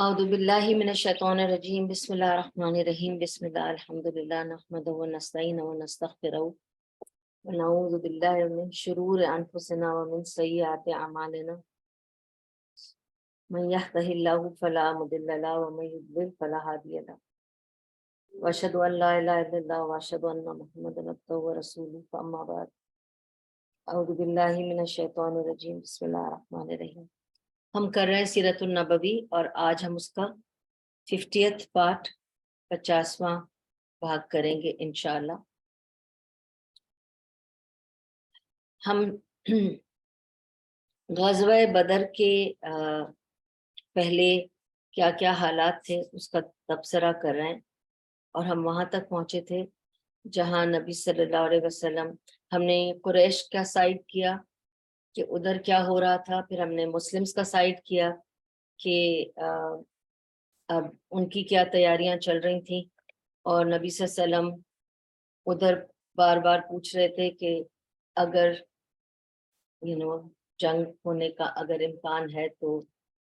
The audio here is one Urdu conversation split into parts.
اعوذ باللہ من الشیطان الرجیم بسم اللہ الرحمن الرحیم بسم اللہ الحمدللہ نحمدہ ونستعینہ ونستغفرہ ونعوذ باللہ من شرور انفسنا ومن سیئات اعمالنا من یهدہ اللہ فلا مضل له ومن یضلل فلا ہادی له واشہد ان لا الہ الا اللہ واشہد ان محمدا عبدہ ورسولہ فاما بعد اعوذ باللہ من الشیطان الرجیم بسم اللہ الرحمن الرحیم۔ ہم کر رہے ہیں سیرت النبوی اور آج ہم اس کا 50th پارٹ 50واں بھاگ کریں گے انشاءاللہ۔ ہم غزوہ بدر کے پہلے کیا کیا حالات تھے اس کا تبصرہ کر رہے ہیں، اور ہم وہاں تک پہنچے تھے جہاں نبی صلی اللہ علیہ وسلم ہم نے قریش کا سائڈ کیا کہ ادھر کیا ہو رہا تھا، پھر ہم نے مسلمز کا سائڈ کیا کہ اب ان کی کیا تیاریاں چل رہی تھیں، اور نبی صلی اللہ علیہ وسلم ادھر بار بار پوچھ رہے تھے کہ اگر جنگ ہونے کا اگر امکان ہے تو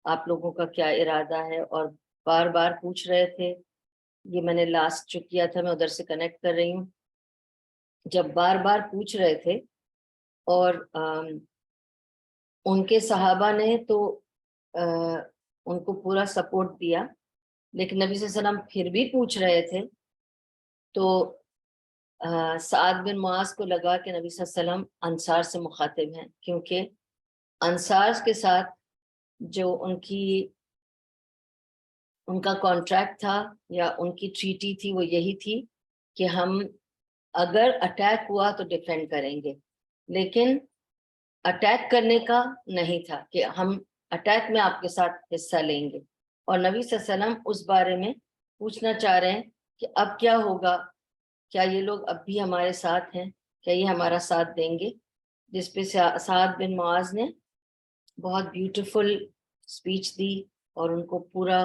آپ لوگوں کا کیا ارادہ ہے، اور بار بار پوچھ رہے تھے۔ یہ میں نے لاسٹ جو کیا تھا میں ادھر سے کنیکٹ کر رہی ہوں۔ جب بار بار پوچھ رہے تھے اور ان کے صحابہ نے تو ان کو پورا سپورٹ دیا، لیکن نبی صلی اللہ علیہ وسلم پھر بھی پوچھ رہے تھے، تو سعد بن معاذ کو لگا کہ نبی صلی اللہ علیہ وسلم انصار سے مخاطب ہیں، کیونکہ انصار کے ساتھ جو ان کا کانٹریکٹ تھا یا ان کی ٹریٹی تھی وہ یہی تھی کہ ہم اگر اٹیک ہوا تو ڈیفینڈ کریں گے، لیکن اٹیک کرنے کا نہیں تھا کہ ہم اٹیک میں آپ کے ساتھ حصہ لیں گے۔ اور نبی صلی اللہ علیہ وسلم اس بارے میں پوچھنا چاہ رہے ہیں کہ اب کیا ہوگا، کیا یہ لوگ اب بھی ہمارے ساتھ ہیں، کیا یہ ہمارا ساتھ دیں گے؟ جس پہ سعد بن معاذ نے بہت بیوٹیفل اسپیچ دی اور ان کو پورا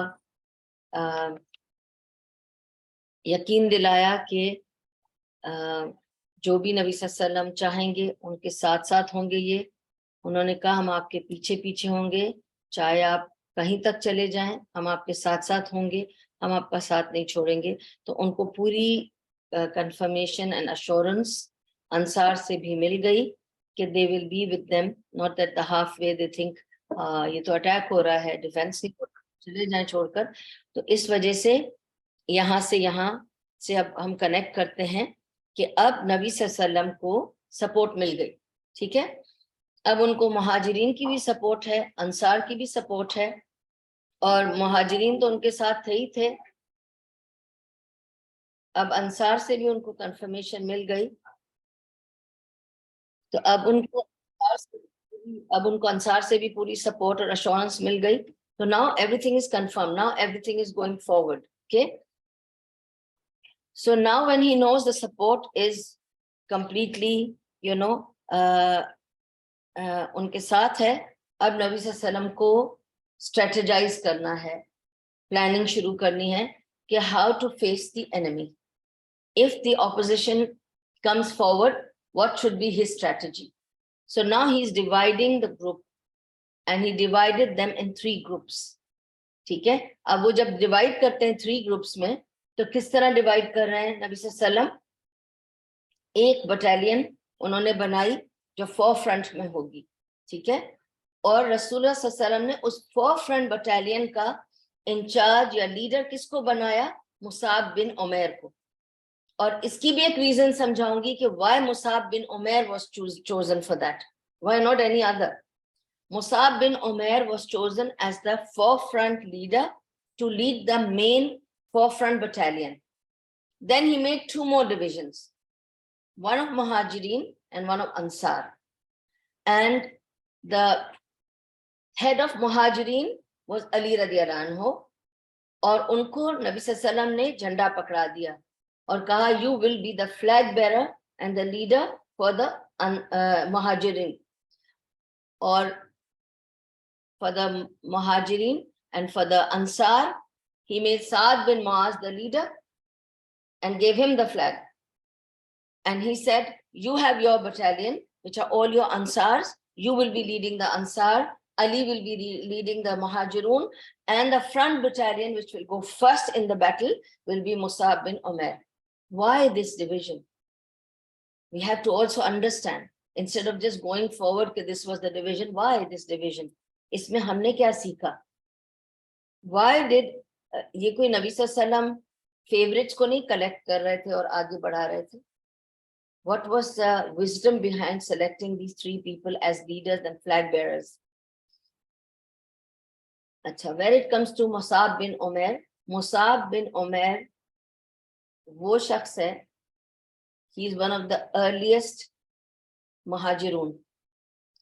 یقین دلایا کہ جو بھی نبی صلی اللہ علیہ وسلم چاہیں گے ان کے ساتھ ساتھ ہوں گے۔ یہ انہوں نے کہا ہم آپ کے پیچھے پیچھے ہوں گے، چاہے آپ کہیں تک چلے جائیں ہم آپ کے ساتھ ساتھ ہوں گے، ہم آپ کا ساتھ نہیں چھوڑیں گے۔ تو ان کو پوری کنفرمیشن اینڈ ایشورنس انصار سے بھی مل گئی کہ they will be with them, not at the halfway they think یہ تو اٹیک ہو رہا ہے، ڈیفینس نہیں ہو رہا، چلے جائیں چھوڑ کر۔ تو اس وجہ سے یہاں سے اب ہم کنیکٹ کرتے ہیں کہ اب نبی صلی اللہ علیہ وسلم کو سپورٹ مل گئی، ٹھیک ہے۔ اب ان کو مہاجرین کی بھی سپورٹ ہے، انصار کی بھی سپورٹ ہے، اور مہاجرین تو ان کے ساتھ تھے ہی تھے، اب انصار سے بھی ان کو کنفرمیشن مل گئی، تو اب ان کو انصار سے بھی پوری سپورٹ اور ایشورنس مل گئی۔ تو now everything is confirmed, now everything is going forward, okay? So now when he knows the support is completely ان کے ساتھ ہے، اب نبی صلی اللہ علیہ وسلم کو اسٹریٹجائز کرنا ہے، پلاننگ شروع کرنی ہے کہ how to face the enemy. If the opposition comes forward, what should be his strategy? So now he is dividing the group and he divided them in 3 groups. ٹھیک ہے، اب وہ جب ڈیوائڈ کرتے ہیں 3 گروپس میں تو کس طرح ڈیوائڈ کر رہے ہیں نبی صلی اللہ علیہ وسلم؟ ایک بٹالین انہوں نے بنائی جو فور فرنٹ میں ہوگی، ٹھیک ہے، اور رسول اللہ صلی اللہ علیہ وسلم نے اس فور فرنٹ بٹالین کا انچارج یا لیڈر کس کو بنایا؟ مصعب بن عمیر کو۔ اور اس کی بھی ایک ریزن سمجھاؤں گی کہ why Musab bin Umair was chosen for that, why not any other. Musab bin Umair was chosen as the forefront leader to lead the main forefront battalion. Then he made 2 more divisions, one of Muhajirin and one of Ansar. And the head of Muhajirin was Ali radiallahu anhu, اور ان کو نبی صلی اللہ علیہ وسلم نے جھنڈا پکڑا دیا اور کہا you will be the flag bearer and the leader for the Muhajirin. اور for the Muhajirin and for the Ansar, he made Sa'd bin Mu'az the leader and gave him the flag. And he said, you have your battalion, which are all your Ansars, you will be leading the Ansar, Ali will be leading the Muhajirun, and the front battalion, which will go first in the battle, will be Musab bin Umair. Why this division? We have to also understand, instead of just going forward that this was the division, why this division? Isme humne kya seekha? Why did ye koi Nabi sallam favorites ko nahi collect kar rahe the aur aage badha rahe the? What was the wisdom behind selecting these three people as leaders and flag bearers? Achha, where it comes to Musab bin Umair wo shakhs hai, he is one of the earliest Muhajirun.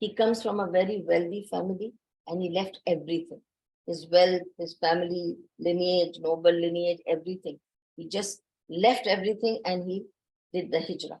He comes from a very wealthy family and he left everything. His wealth, his family lineage, noble lineage, everything. He just left everything and he did the hijrah.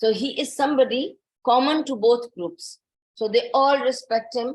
So he is somebody common to both groups. So they all respect him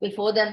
before them.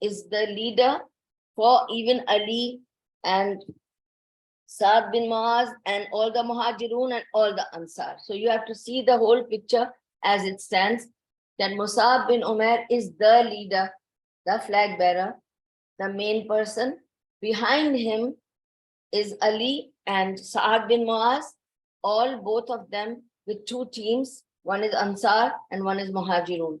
is the leader for even Ali and Saad bin Muaz and all the Muhajirun and all the Ansar. So you have to see the whole picture as it stands. That Musab bin Umair is the leader, the flag bearer, the main person. Behind him is Ali and Saad bin Muaz, both of them with two teams. One is Ansar and one is Muhajirun.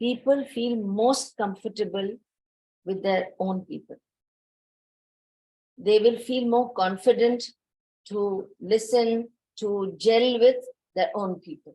people feel most comfortable with their own people. They will feel more confident to listen, to gel with their own people.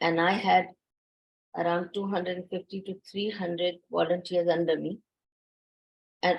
and I had around 250 to 300 volunteers under me and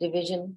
division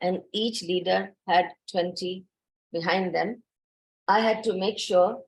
and each leader had 20 behind them. I had to make sure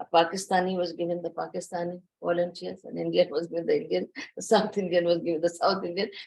A Pakistani was given the Pakistani volunteers, and Indian was given the Indian, the South Indian was given the South Indian.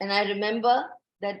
And I remember that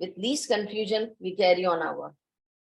with least confusion we carry on our work.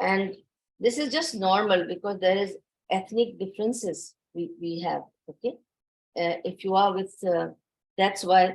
And this is just normal because there is ethnic differences we have. Okay, if you are with that's why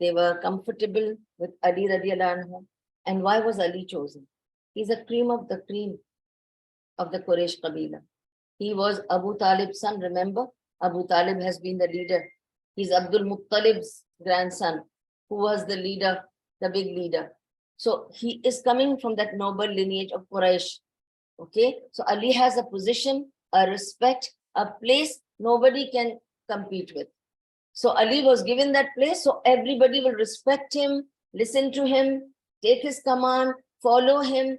they were comfortable with Ali radiallahu anhu. And why was Ali chosen? He's a cream of the Quraysh Qabila. He was Abu Talib's son. Remember, Abu Talib has been the leader. He's Abdul Muttalib's grandson, who was the leader, the big leader. So he is coming from that noble lineage of Quraysh. Okay, so Ali has a position, a respect, a place nobody can compete with. So Ali was given that place, so everybody will respect him, listen to him, take his command, follow him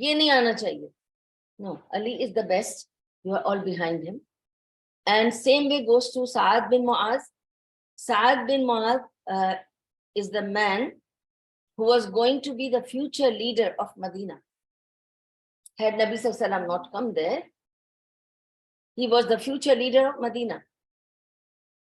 یہ نہیں آنا چاہیے. No, Ali is the best. You are all behind him. And same way goes to Sa'ad bin Mu'az. Sa'ad bin Mu'az is the man who was going to be the future leader of Medina. Had Nabi Sallallahu Alaihi Wasallam not come there, he was the future leader of Medina.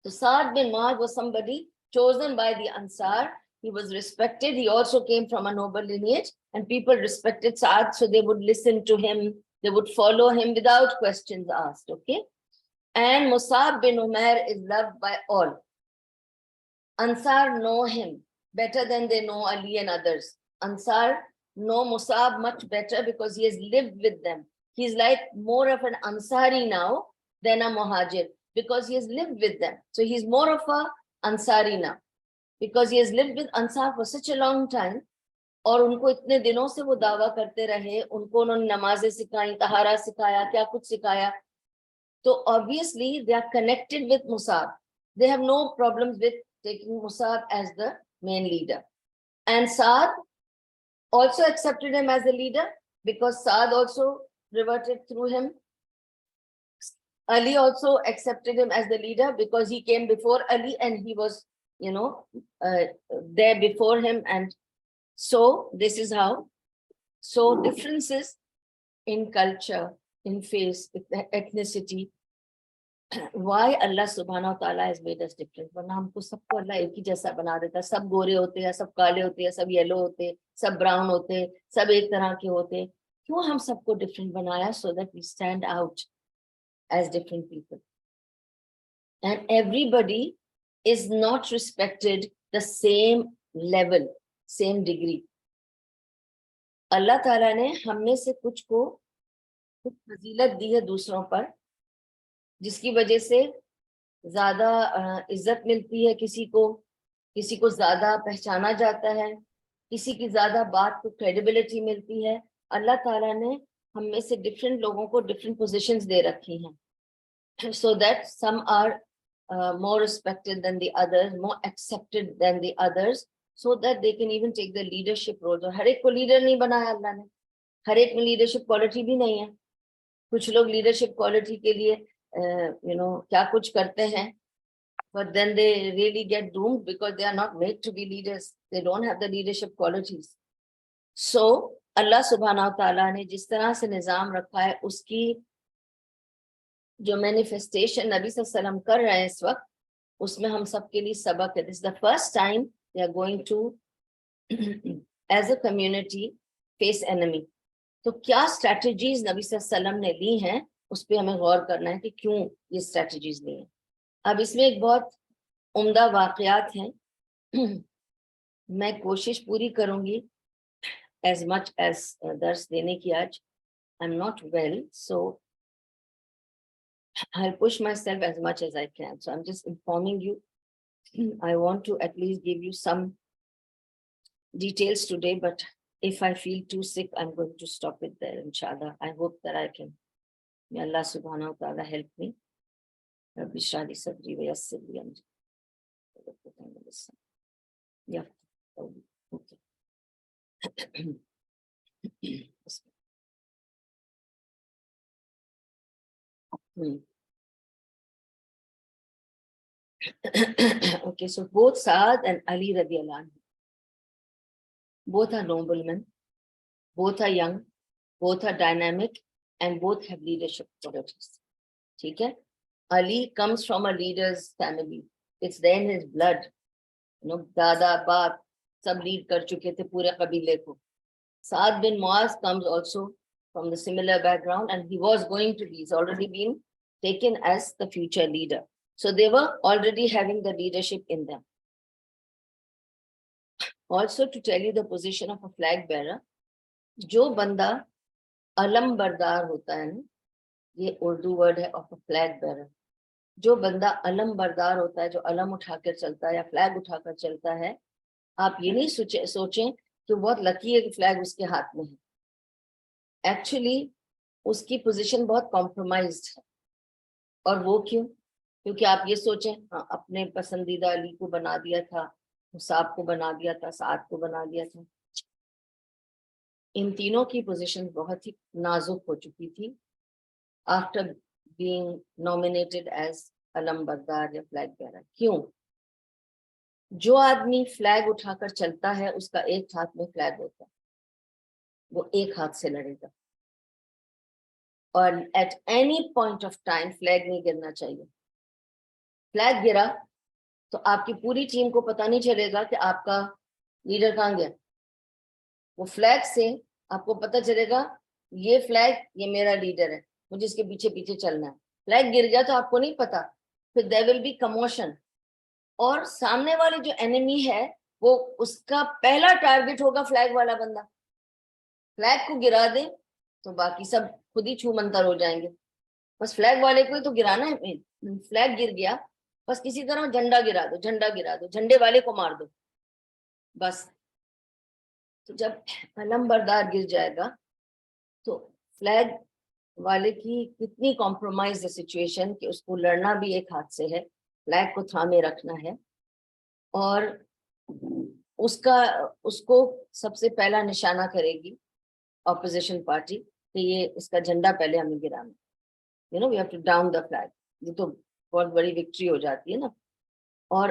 So Sa'ad bin Mu'az was somebody chosen by the Ansar. He was respected. He also came from a noble lineage, and people respected Sa'ad, so they would listen to him. They would follow him without questions asked, okay? And Musab bin Umair is loved by all. Ansar know him better than they know Ali and others. Ansar know Musab much better because he has lived with them. He's like more of an Ansari now than a Muhajir because he has lived with them. So he's more of a Ansari now because he has lived with Ansar for such a long time. اور ان کو اتنے دنوں سے وہ دعویٰ کرتے رہے, ان کو انہوں نے نمازیں سکھائیں, طہارہ سکھایا, کیا کچھ سکھایا. تو obviously they are connected with Musab. They have no problems with taking Musab as the main leader. And Saad also accepted him as a leader because Saad also reverted through him. Ali also accepted him as the leader because he came before Ali and he was, there before him. And so this is how. So differences in culture, in face, ethnicity. Why Allah subhanahu wa ta'ala has made us different. ورنہ ہم کو سب کو اللہ ایک ہی جیسا بنا دیتا. سب گورے ہوتے ہیں, سب کالے ہوتے ہیں, سب یلو ہوتے ہیں, سب براؤن ہوتے ہیں, سب ایک طرح کے ہوتے ہیں. کیوں ہم سب کو different بنایا؟ So that we stand out as different people. And everybody is not respected the same level, same degree. اللہ تعالیٰ نے ہم میں سے کچھ کو کچھ فضیلت دی ہے دوسروں پر, جس کی وجہ سے زیادہ عزت ملتی ہے کسی کو زیادہ پہچانا جاتا ہے, کسی کی زیادہ بات کو کریڈیبلٹی ملتی ہے. اللہ تعالیٰ نے ہم میں سے ڈفرینٹ لوگوں کو ڈفرینٹ پوزیشنز دے رکھی ہیں, so that some are more respected than the others, more accepted than the others, so that they can even take the leadership roles. اور ہر ایک کو لیڈر نہیں بنایا اللہ نے, ہر ایک میں لیڈرشپ کوالٹی بھی نہیں ہے. کچھ لوگ لیڈرشپ کوالٹی کے لیے کیا کچھ کرتے ہیں, but then they really get doomed because they are not made to be leaders. They don't have the leadership qualities. So اللہ سبحانہ و تعالیٰ نے جس طرح سے نظام رکھا ہے, اس کی جو مینیفیسٹیشن نبی صلی اللہ علیہ وسلم کر رہے ہیں اس وقت, اس میں ہم سب کے لیے سبق ہے. This is the first time they are going to as a community face enemy. تو کیا اسٹریٹجیز نبی صلی اللہ علیہ وسلم نے لی ہیں, اس پہ ہمیں غور کرنا ہے کہ کیوں یہ اسٹریٹجیز لی ہیں. اب اس میں ایک بہت عمدہ واقعات ہیں. میں کوشش پوری کروں گی as much as درس دینے کی. آج I'm not well, so I'll push myself as much as I can. So I'm just informing you. I want to at least give you some details today, but if I feel too sick, I'm going to stop it there, inshallah. I hope that I can. May Allah subhanahu wa ta'ala help me. Rabbi shrah li sadri wa yassir li amri. Yeah. Okay. Okay, so both Saad and Ali radiallahu anhu, both are noblemen, both are young, both are dynamic, and both have leadership qualities. Okay? Ali comes from a leader's family. It's there in his blood. Dada, baap, sab lead kar chuke the pure qabile ko. Saad bin Muaz comes also from the similar background, and he was going to be, he's already been taken as the future leader. So they were already having the leadership in them. Also, to tell you the position of a flag bearer, جو بندہ علم بردار ہوتا ہے نا, یہ اردو ورڈ ہے of a flag bearer. جو بندہ علم بردار ہوتا ہے, جو علم اٹھا کر چلتا ہے یا فلیگ اٹھا کر چلتا ہے, آپ یہ نہیں سوچیں کہ بہت لکی ہے کہ فلیگ اس کے ہاتھ میں ہے. ایکچولی اس کی پوزیشن بہت کمپرومائزڈ ہے. اور وہ کیوں؟ کیونکہ آپ یہ سوچیں, ہاں اپنے پسندیدہ علی کو بنا دیا تھا, مصعب کو بنا دیا تھا, سعد کو بنا دیا تھا. ان تینوں کی پوزیشن بہت ہی نازک ہو چکی تھی آفٹر بینگ نامینیٹڈ ایز علم بردار یا فلیگ بیئرر. کیوں؟ جو آدمی فلیگ اٹھا کر چلتا ہے اس کا ایک ہاتھ میں فلیگ ہوتا ہے, وہ ایک ہاتھ سے لڑے گا, اور at any point of time flag نہیں گرنا چاہیے. فلیگ گرا تو آپ کی پوری ٹیم کو پتہ نہیں چلے گا کہ آپ کا لیڈر کہاں گیا. وہ فلیگ سے آپ کو پتہ چلے گا یہ فلیگ, یہ میرا لیڈر ہے, مجھے اس کے پیچھے پیچھے چلنا ہے. فلیگ گر گیا تو آپ کو نہیں پتا, پھر there will be commotion, اور سامنے والی جو انیمی ہے وہ اس کا پہلا ٹارگٹ ہوگا فلیگ والا بندہ. فلیگ کو گرا دے تو باقی سب خود ہی چھو منتر ہو جائیں گے. بس فلیگ والے کو ہی تو گرانا ہے. فلیگ گر گیا, بس کسی طرح جھنڈا گرا دو, جھنڈا گرا دو, جھنڈے والے کو مار دو بس. تو جب علم بردار گر جائے گا تو فلیگ والے کی کتنی کمپرومائز سچویشن کہ اس کو لڑنا بھی ایک ہاتھ سے ہے, فلیگ کو تھامے رکھنا ہے, اور اس کو سب سے پہلا نشانہ کرے گی اپوزیشن پارٹی کہ یہ اس کا جھنڈا پہلے ہمیں گرانا, you know we have to down the flag. یہ تو بہت بڑی وکٹری ہو جاتی ہے نا. اور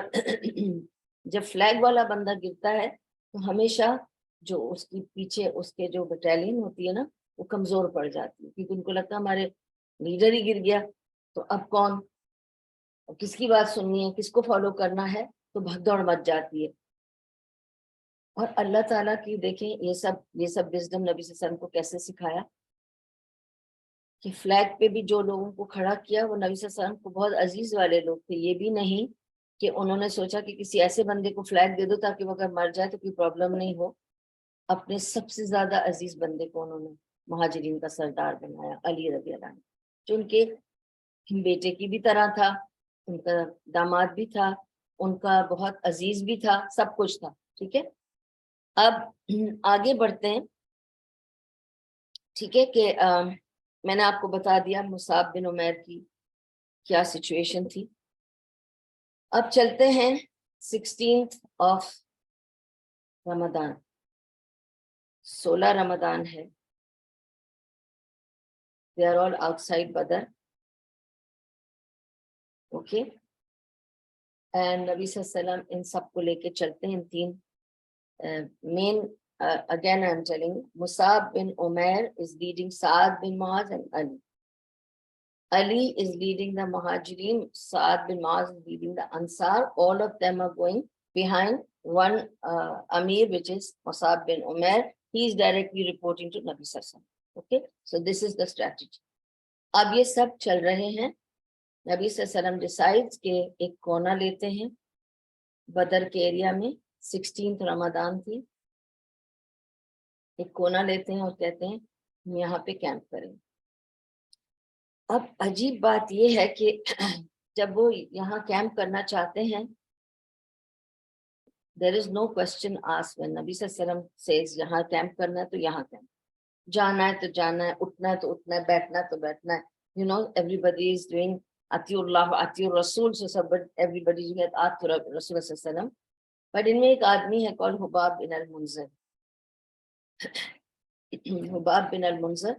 جب فلیگ والا بندہ گرتا ہے تو ہمیشہ جو اس کی پیچھے اس کے جو بٹالین ہوتی ہے نا وہ کمزور پڑ جاتی ہے, کیونکہ ان کو لگتا ہے ہمارے لیڈر ہی گر گیا تو اب کون, کس کی بات سننی ہے, کس کو فالو کرنا ہے, تو بھگ دوڑ مچ جاتی ہے. اور اللہ تعالیٰ کی دیکھیں یہ سب وزڈم نبی صلی اللہ علیہ وسلم کو کیسے سکھایا کہ فلیگ پہ بھی جو لوگوں کو کھڑا کیا وہ نبی صلی اللہ علیہ وسلم کو بہت عزیز والے لوگ تھے. یہ بھی نہیں کہ انہوں نے سوچا کہ کسی ایسے بندے کو فلیگ دے دو تاکہ وہ اگر مر جائے تو کوئی پرابلم نہیں ہو. اپنے سب سے زیادہ عزیز بندے کو انہوں نے مہاجرین کا سردار بنایا, علی رضی اللہ عنہ, جو ان کے بیٹے کی بھی طرح تھا, ان کا داماد بھی تھا, ان کا بہت عزیز بھی تھا, سب کچھ تھا. ٹھیک ہے, اب آگے بڑھتے ہیں. ٹھیک ہے کہ میں نے آپ کو بتا دیا مصعب بن عمیر کی کیا سچویشن تھی. اب چلتے ہیں 16th of رمضان, 16 رمضان ہے. They are all outside Badr. Okay. And نبی صلی اللہ علیہ وسلم ان سب کو لے کے چلتے ہیں. تین main again I'm telling you, Musab bin Umair is leading Saad bin Muaz and Ali. Ali is leading the Muhajirin, Saad bin Muaz is leading the Ansar. All of them are going behind one Amir, which is Musab bin Umair. He is directly reporting to Nabi Sallallahu Alaihi Wasallam. Okay, so this is the strategy. اب یہ سب چل رہے ہیں. نبی صلی اللہ علیہ وسلم ڈیسائڈز کہ ایک کونا لیتے ہیں بدر کے ایریا میں. 16th رمضان تھی. ایک کونا لیتے ہیں اور کہتے ہیں ہم یہاں پہ کیمپ کریں. اب عجیب بات یہ ہے کہ جب وہ یہاں کیمپ کرنا چاہتے ہیں, there is no question asked when نبی صلی اللہ علیہ وسلم says یہاں کیمپ کرنا ہے تو یہاں کیمپ, جانا ہے تو جانا ہے, اٹھنا ہے تو اٹھنا ہے, بیٹھنا ہے تو بیٹھنا ہے. You know, everybody is doing Atiur Allah, Atiur Rasul, so but everybody is doing Atiur Rasul sallallahu alaihi wasallam. But ان میں ایک آدمی ہے called Hubab bin al-Munzir. Hubab bin al-Munzir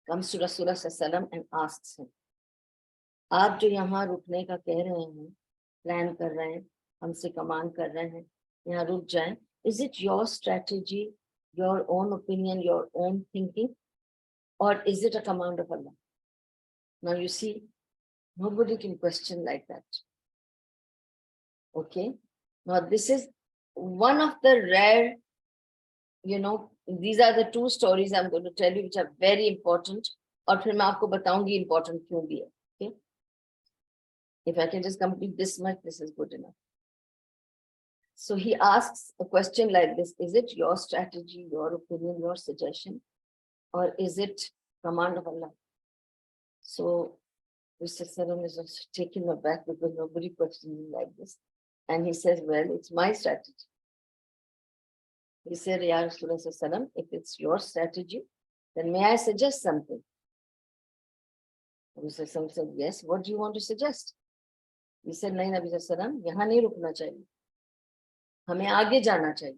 comes to Rasulullah sallallahu alaihi wasallam and asks him, آپ جو یہاں رکنے کا کہہ رہے ہیں, پلان کر رہے ہیں, ہم سے کمان کر رہے ہیں یہاں رک جائیں, is it your strategy, your own opinion, your own thinking, or is it a command of Allah? Now you see, nobody can question like that. Okay, now this is one of the rare, you know, these are the two stories I'm going to tell you which are very important, اور پھر میں آپ کو بتاؤں گی important کیوں بھی ہے. Okay, if I can just complete this much, this is good enough. So he asks a question like this, is it your strategy, your opinion, your suggestion, or is it command of Allah? So Mr. Salam is also taken aback because nobody questioned him like this. And he says, well, it's my strategy. He said, Ya Rasulullah, if it's your strategy, then may I suggest something? Mr. Salam said, yes, what do you want to suggest? He said, nahi Nabi Sallam, yahan nahi rukna chahiye. ہمیں آگے جانا چاہیے.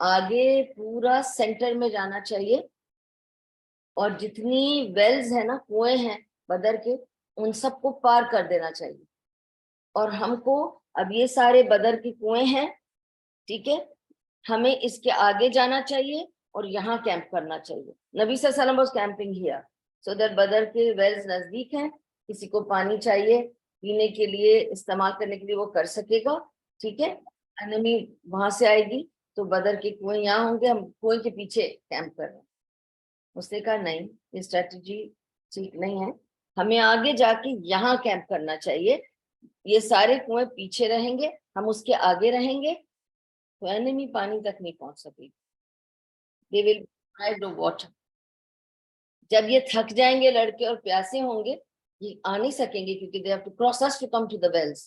آگے پورا سینٹر میں جانا چاہیے, اور جتنی ویلز ہے نا, کنویں ہیں بدر کے, ان سب کو پار کر دینا چاہیے. اور ہم کو اب یہ سارے بدر کی کنویں ہیں, ٹھیک ہے, ہمیں اس کے آگے جانا چاہیے اور یہاں کیمپ کرنا چاہیے. نبی صلی اللہ علیہ وسلم was camping here so that بدر کے ویلز نزدیک ہیں, کسی کو پانی چاہیے پینے کے لیے, استعمال کرنے کے لیے, وہ کر سکے گا, ٹھیک ہے. انمی وہاں سے آئے گی تو بدر کے کنویں یہاں ہوں گے, ہم کنویں کے پیچھے کیمپ کر رہے ہیں. اس نے کہا نہیں, یہ اسٹریٹجی ٹھیک نہیں ہے, ہمیں آگے جا کے یہاں کیمپ کرنا چاہیے. یہ سارے کنویں پیچھے رہیں گے, ہم اس کے آگے رہیں گے, تو انمی پانی تک نہیں پہنچ سکے گی. They will deprive of water. جب یہ تھک جائیں گے لڑکے اور پیاسے ہوں گے, یہ آ نہیں سکیں گے کیونکہ they have to cross us to come to the wells.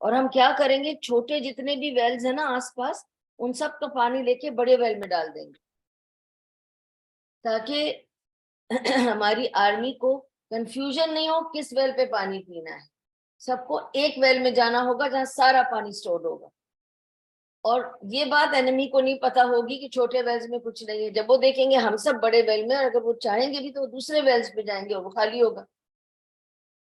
اور ہم کیا کریں گے, چھوٹے جتنے بھی ویلز ہیں نا آس پاس, ان سب کا پانی لے کے بڑے ویل میں ڈال دیں گے, تاکہ ہماری آرمی کو کنفیوژن نہیں ہو کس ویل پہ پانی پینا ہے. سب کو ایک ویل میں جانا ہوگا جہاں سارا پانی سٹورڈ ہوگا. اور یہ بات انمی کو نہیں پتا ہوگی کہ چھوٹے ویلز میں کچھ نہیں ہے. جب وہ دیکھیں گے ہم سب بڑے ویل میں, اور اگر وہ چاہیں گے بھی تو وہ دوسرے ویلز پہ جائیں گے اور وہ خالی ہوگا.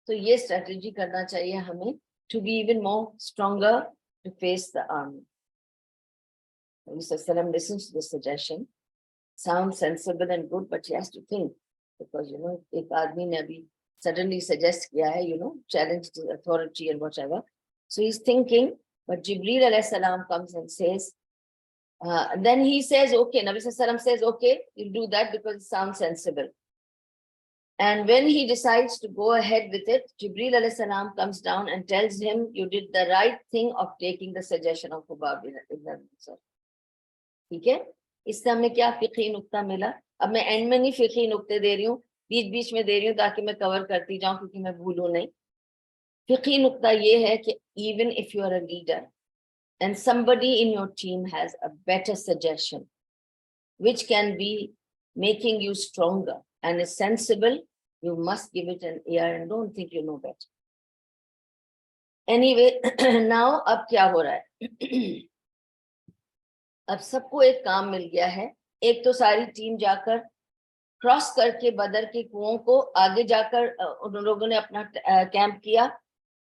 تو یہ اسٹریٹجی کرنا چاہیے ہمیں, to be even more stronger to face the army. listens to the suggestion, sounds sensible and good, but he has to think, because ایک آدمی نے ابھی suddenly suggest کیا ہے, challenge the authority and whatever. So he's thinking, but Jibreel alayhi salam comes and says, then he says, okay, Nabi sallallahu alaihi wasallam says, okay, you'll do that because it sounds sensible. And when he decides to go ahead with it, Jibreel alayhi salam comes down and tells him, you did the right thing of taking the suggestion of Hubab ibn Ansar. ٹھیک ہے, اس سے ہمیں کیا فقہی نقطہ ملا. اب میں اینڈ میں نہیں فقہی نقطے دے رہی ہوں, بیچ بیچ میں دے رہی ہوں تاکہ میں کور کرتی جاؤں, کیونکہ میں بھولوں نہیں. فقہی نقطہ یہ ہے کہ even if you are a leader and somebody in your team has a better suggestion which can be making you stronger and is sensible, you must give it an ear and don't think you know better. Anyway, now اب کیا ہو رہا ہے, اب سب کو ایک کام مل گیا ہے. ایک تو ساری ٹیم جا کر کراس کر کے بدر کے کنووں کو آگے جا کر ان لوگوں نے اپنا کیمپ کیا.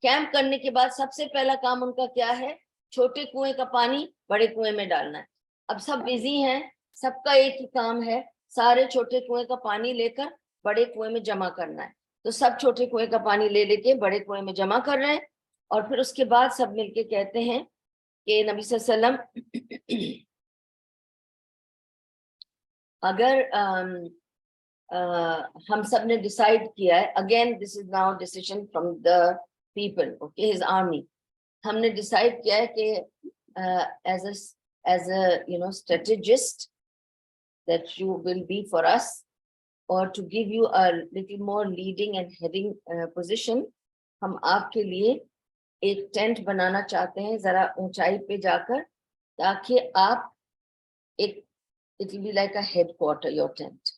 کیمپ کرنے کے بعد سب سے پہلا کام ان کا کیا ہے, چھوٹے کنویں کا پانی بڑے کنویں میں ڈالنا ہے. اب سب بزی ہیں, سب کا ایک ہی کام ہے, سارے چھوٹے کنویں کا پانی لے کر بڑے کنویں میں جمع کرنا ہے. تو سب چھوٹے کنویں کا پانی لے لے کے بڑے کنویں میں جمع کر رہے ہیں. اور پھر اس کے بعد سب مل کے کہتے ہیں کہ نبی صلی اللہ علیہ وسلم, اگر ہم سب نے ڈیسائیڈ کیا ہے, again this is now decision from the people, okay, his army. ہم نے ڈیسائیڈ کیا ہے کہ as a strategist that you will be for us, or to give you a little more leading and heading position, ہم آپ کے لیے ایک ٹینٹ بنانا چاہتے ہیں ذرا اونچائی پہ جا کر, تاکہ آپ ایک, it will be like a headquarter, your tent.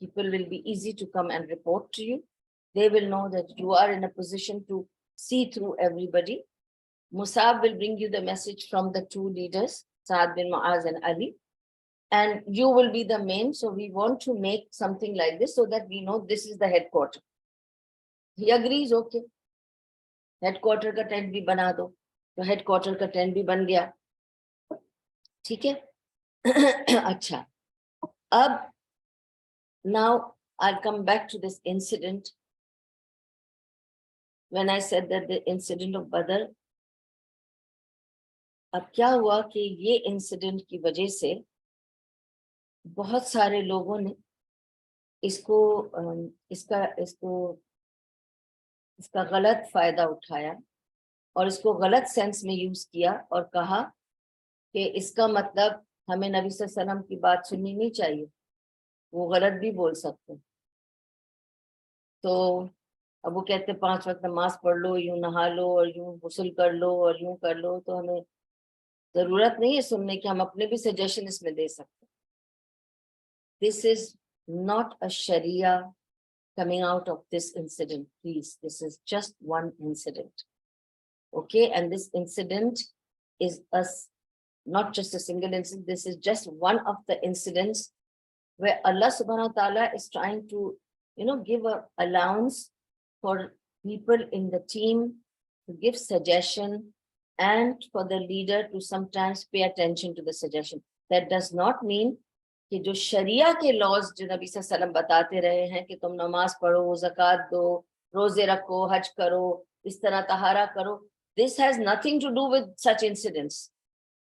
People will be easy to come and report to you. They will know that you are in a position to see through everybody. Musab will bring you the message from the two leaders, Saad bin Muaz and Ali, and you will be the main. So we want to make something like this so that we know this is the headquarter. He agrees, okay. Headquarter ka tent bhi bana do. تو headquarter ka tent bhi ban gaya. ٹھیک ہے. اچھا, اب now I'll come back to this incident. When I said that the incident of Badr, اب کیا ہوا کہ یہ انسیڈنٹ کی وجہ سے بہت سارے لوگوں نے اس کا غلط فائدہ اٹھایا اور اس کو غلط سینس میں یوز کیا اور کہا کہ اس کا مطلب ہمیں نبی صلی اللہ علیہ وسلم کی بات سننی نہیں چاہیے, وہ غلط بھی بول سکتے. تو اب وہ کہتے 5 وقت نماز پڑھ لو, یوں نہا لو اور یوں غسل کر لو اور یوں کر لو, تو ہمیں ضرورت نہیں ہے سننے کی, ہم اپنے بھی سجیشن اس میں دے سکتے. This is not a Sharia coming out of this incident, please. This is just one incident. Okay, and this incident is not just a single incident, this is just one of the incidents where Allah subhanahu wa ta'ala is trying to, give a allowance for people in the team to give suggestion and for the leader to sometimes pay attention to the suggestion. That does not mean کہ جو شریعہ کے laws جو نبی صلی اللہ علیہ وسلم بتاتے رہے ہیں کہ تم نماز پڑھو, زکوٰۃ دو, روزے رکھو, حج کرو, اس طرح طہارہ کرو, this has nothing to do with such incidents.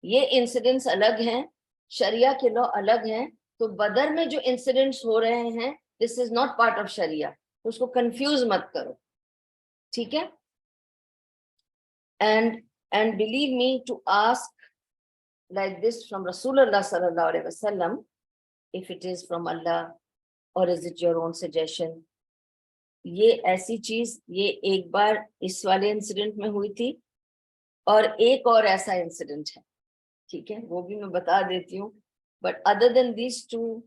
یہ انسیڈنٹس الگ ہیں, شریعہ کے law الگ ہیں. تو بدر میں جو انسیڈنٹس ہو رہے ہیں this is not part of شریعہ, تو اس کو کنفیوز مت کرو, ٹھیک ہے. And believe me, to ask like this from Rasulullah sallallahu alaihi wasallam, if it is from Allah or is it your own suggestion, یہ ایسی چیز یہ ایک بار اس والے انسیڈنٹ میں ہوئی تھی, اور ایک اور ایسا انسیڈنٹ ہے, ٹھیک ہے, وہ بھی میں بتا دیتی ہوں. But other than these two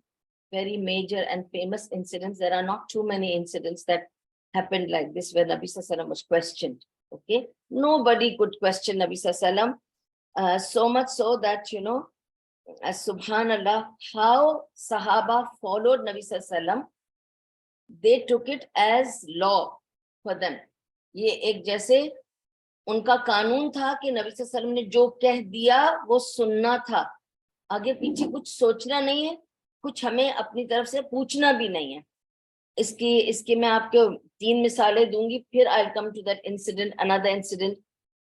very major and famous incidents, there are not too many incidents that happened like this where Nabi Sallallahu Alaihi Wasallam was questioned. Okay, nobody could question Nabi Sallallahu Alaihi Wasallam, so much so that, subhanallah, how Sahaba followed Nabi Sallallahu Alaihi Wasallam. They took it as law for them. یہ ایک جیسے ان کا قانون تھا کہ نبی صلی اللہ علیہ وسلم نے جو کہہ دیا وہ سننا تھا, آگے پیچھے کچھ سوچنا نہیں ہے, کچھ ہمیں اپنی طرف سے پوچھنا بھی نہیں ہے. اس کی میں آپ کو 3 مثالیں دوں گی, پھر I'll come to that incident, another incident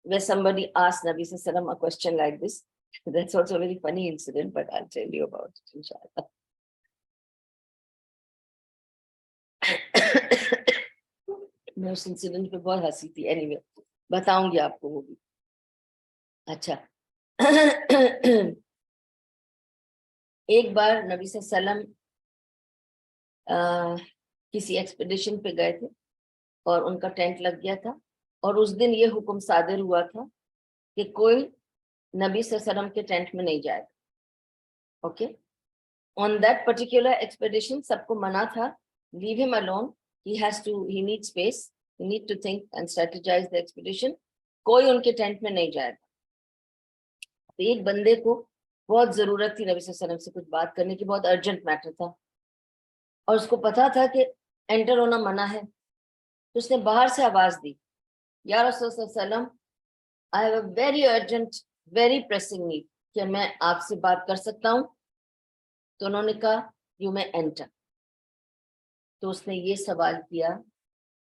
where somebody asked Nabi Sallallahu Alaihi Wasallam a question like this. That's also a very funny incident, but I'll tell you about it inshallah. میں اس انسیڈنٹ پہ بہت ہنسی تھی, اینی وے بتاؤں گی آپ کو وہ بھی. اچھا, ایک بار نبی صلی اللہ علیہ وسلم کسی ایکسپیڈیشن پہ گئے تھے اور ان کا ٹینٹ لگ گیا تھا, اور اس دن یہ حکم صادر ہوا تھا کہ کوئی نبی صلی اللہ علیہ وسلم کے ٹینٹ میں نہیں جائے گا. Okay, on that particular expedition سب کو منع تھا, لیو ہم alone, he needs space, he need to think and strategize the expedition. کوئی ان کے ٹینٹ میں نہیں جائے گا. تو ایک بندے کو بہت ضرورت تھی نبی صلی اللہ علیہ وسلم سے کچھ بات کرنے کی, بہت ارجنٹ میٹر تھا, اور اس کو پتا تھا کہ انٹر ہونا منع ہے. تو اس نے باہر سے آواز دی, یا رسول اللہ صلی اللہ علیہ وسلم, I have a very urgent, very pressing need, کہ میں آپ سے بات کر سکتا ہوں؟ تو انہوں نے کہا you may enter. تو اس نے یہ سوال کیا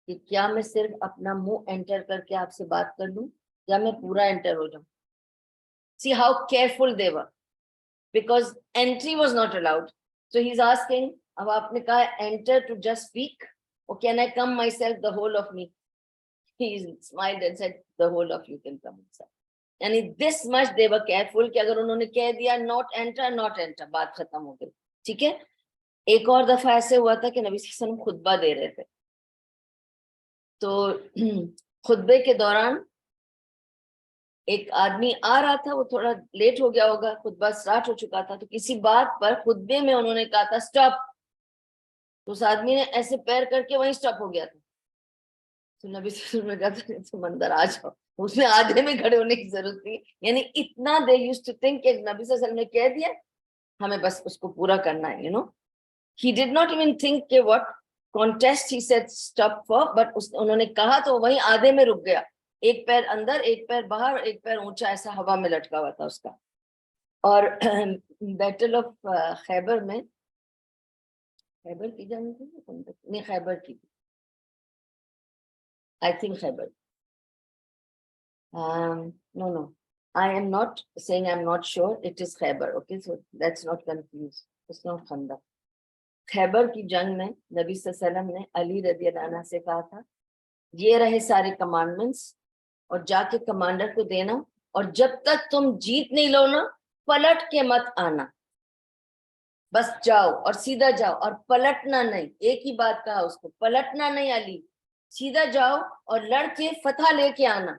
کہ کیا میں صرف اپنا منہ انٹر کر کے آپ سے بات کر لوں, یا میں پورا انٹر ہو جاؤں؟ See how careful they were, because entry was not allowed. So he's asking, اب آپ نے کہا enter to just speak, or can I come myself, the whole of me? He smiled and said, the whole of you can come inside. And this much they were careful کہ اگر انہوں نے کہہ دیا not enter, not enter, بات ختم ہو گئی, ٹھیک ہے. ایک اور دفعہ ایسے ہوا تھا کہ نبی صلی اللہ علیہ وسلم خطبہ دے رہے تھے, تو خطبے کے دوران ایک آدمی آ رہا تھا, وہ تھوڑا لیٹ ہو گیا ہوگا, خطبہ سٹارٹ ہو چکا تھا, تو کسی بات پر خطبے میں انہوں نے کہا تھا سٹاپ, تو اس آدمی نے ایسے پیر کر کے وہیں سٹاپ ہو گیا تھا. تو نبی صلی اللہ علیہ وسلم نے کہا تھا تم اندر آ جاؤ, اس میں آدھے میں کھڑے ہونے کی ضرورت نہیں, یعنی اتنا دے یوزڈ ٹو تھنک کہ نبی صلی اللہ علیہ وسلم نے کہہ دیا, ہمیں بس اس کو پورا کرنا ہے, He did not even think کہ what contest he said stop for, but انہوں نے کہا تو وہیں آدھے میں رک گیا, ایک پیر اندر, ایک پیر باہر, ایک پیر اونچا ایسا ہوا میں لٹکا ہوا تھا اس کا. اور بیٹل آف خیبر میں, خیبر کی جنگ تھی نہیں, خیبر کی, I think Khyber, no, I am not saying I'm not sure, it is Khyber, okay, so let's not confuse, it's not خندق. خیبر کی جنگ میں نبی صلی اللہ علیہ وسلم نے علی رضی اللہ عنہ سے کہا تھا یہ رہے سارے کمانڈمنٹس, اور جا کے کمانڈر کو دینا, اور جب تک تم جیت نہیں لو نا پلٹ کے مت آنا, بس جاؤ اور سیدھا جاؤ اور پلٹنا نہیں. ایک ہی بات کہا اس کو, پلٹنا نہیں علی, سیدھا جاؤ اور لڑ کے فتح لے کے آنا.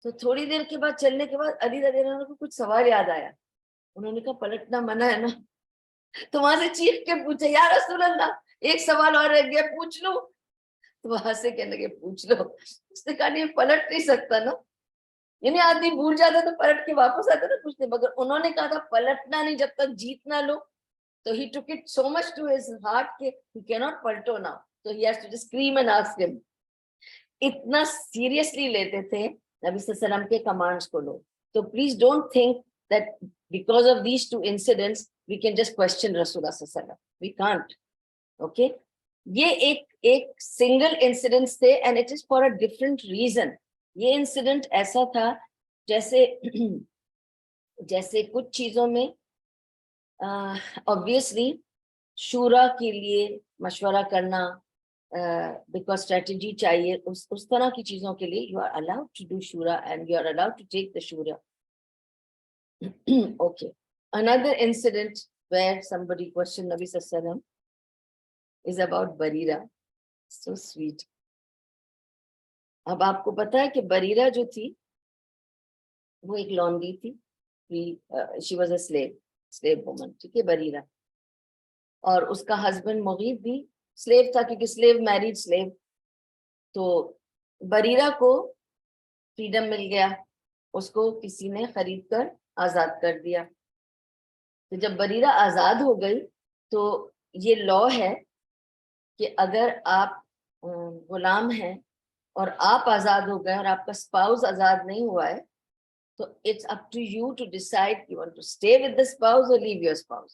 تو تھوڑی دیر کے بعد, چلنے کے بعد علی رضی اللہ عنہ کو کچھ سوال یاد آیا, انہوں نے کہا پلٹنا منع ہے نا. تو وہاں سے چیخ کے پوچھے یا رسول اللہ ایک سوال اور رہ گیا, پوچھ لو. تو وہاں سے کہنے لگے پوچھ لو. اس نے کہا نہیں پلٹ نہیں سکتا نا, یعنی آدمی بھول جاتا تو پلٹ کے واپس آتا نا پوچھنے, مگر انہوں نے کہا تھا پلٹنا نہیں جب تک جیت نہ لو. تو he took it so much to his heart کہ he cannot Paltu now, so he has to just scream and ask him. اتنا سیریسلی لیتے تھے نبی صلی اللہ علیہ وسلم کے کمانڈس کو لوگ. تو please don't think that because of these two incidents we can just question Rasulullah صلی اللہ علیہ وسلم. We can't. Okay, یہ ایک سنگل انسیڈنٹ تھے and it is for a different reason. یہ انسیڈنٹ ایسا تھا جیسے کچھ چیزوں میں obviously شورا کے لیے مشورہ کرنا, بیکاز اسٹریٹجی چاہیے, اس طرح کی چیزوں کے لیے you are allowed to do شورا and you are allowed to take the شورا. Okay, another incident where somebody questioned Nabi sallallahu alaihi wasallam is about Barira. So sweet. اب آپ کو پتا ہے کہ بریرہ جو تھی وہ ایک لونڈی تھی, she was a slave woman, ٹھیک ہے, بریرہ. اور اس کا ہسبینڈ مغیث بھی سلیو تھا, کیونکہ سلیو میریڈ سلیو. تو بریرہ کو فریڈم مل گیا, اس کو کسی نے خرید کر آزاد کر دیا. تو جب بریرہ آزاد ہو گئی تو یہ لا ہے کہ اگر آپ غلام ہیں اور آپ آزاد ہو گئے اور آپ کا اسپاؤس آزاد نہیں ہوا ہے, تو it's up to you to decide you want to stay with the spouse اور leave your spouse.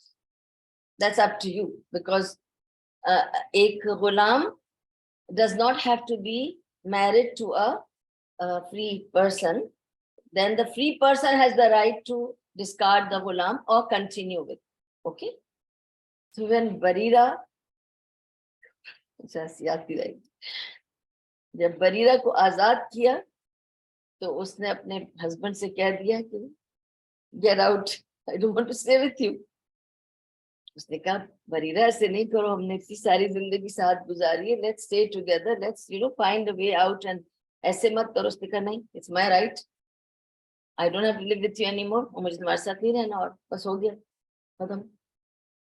That's up to you, because ایک غلام does not have to be married to a free person. Then the free person has the right to discard the ghulam or continue with. Okay, so when Barira, جب بریرہ کو آزاد کیا تو اس نے اپنے ہسبینڈ سے کہہ دیا کہ get out, I don't want to stay with you. اس نے کہا بریرہ ایسے نہیں کرو, ہم نے اتنی ساری زندگی ساتھ گزاری ہے, let's stay together, let's find a way out, and ایسے مت کرو. اس نے کہا نہیں, it's my right, I don't have to live with you anymore, مجھے تمہارے ساتھ نہیں رہنا, اور بس ہو گیا ختم.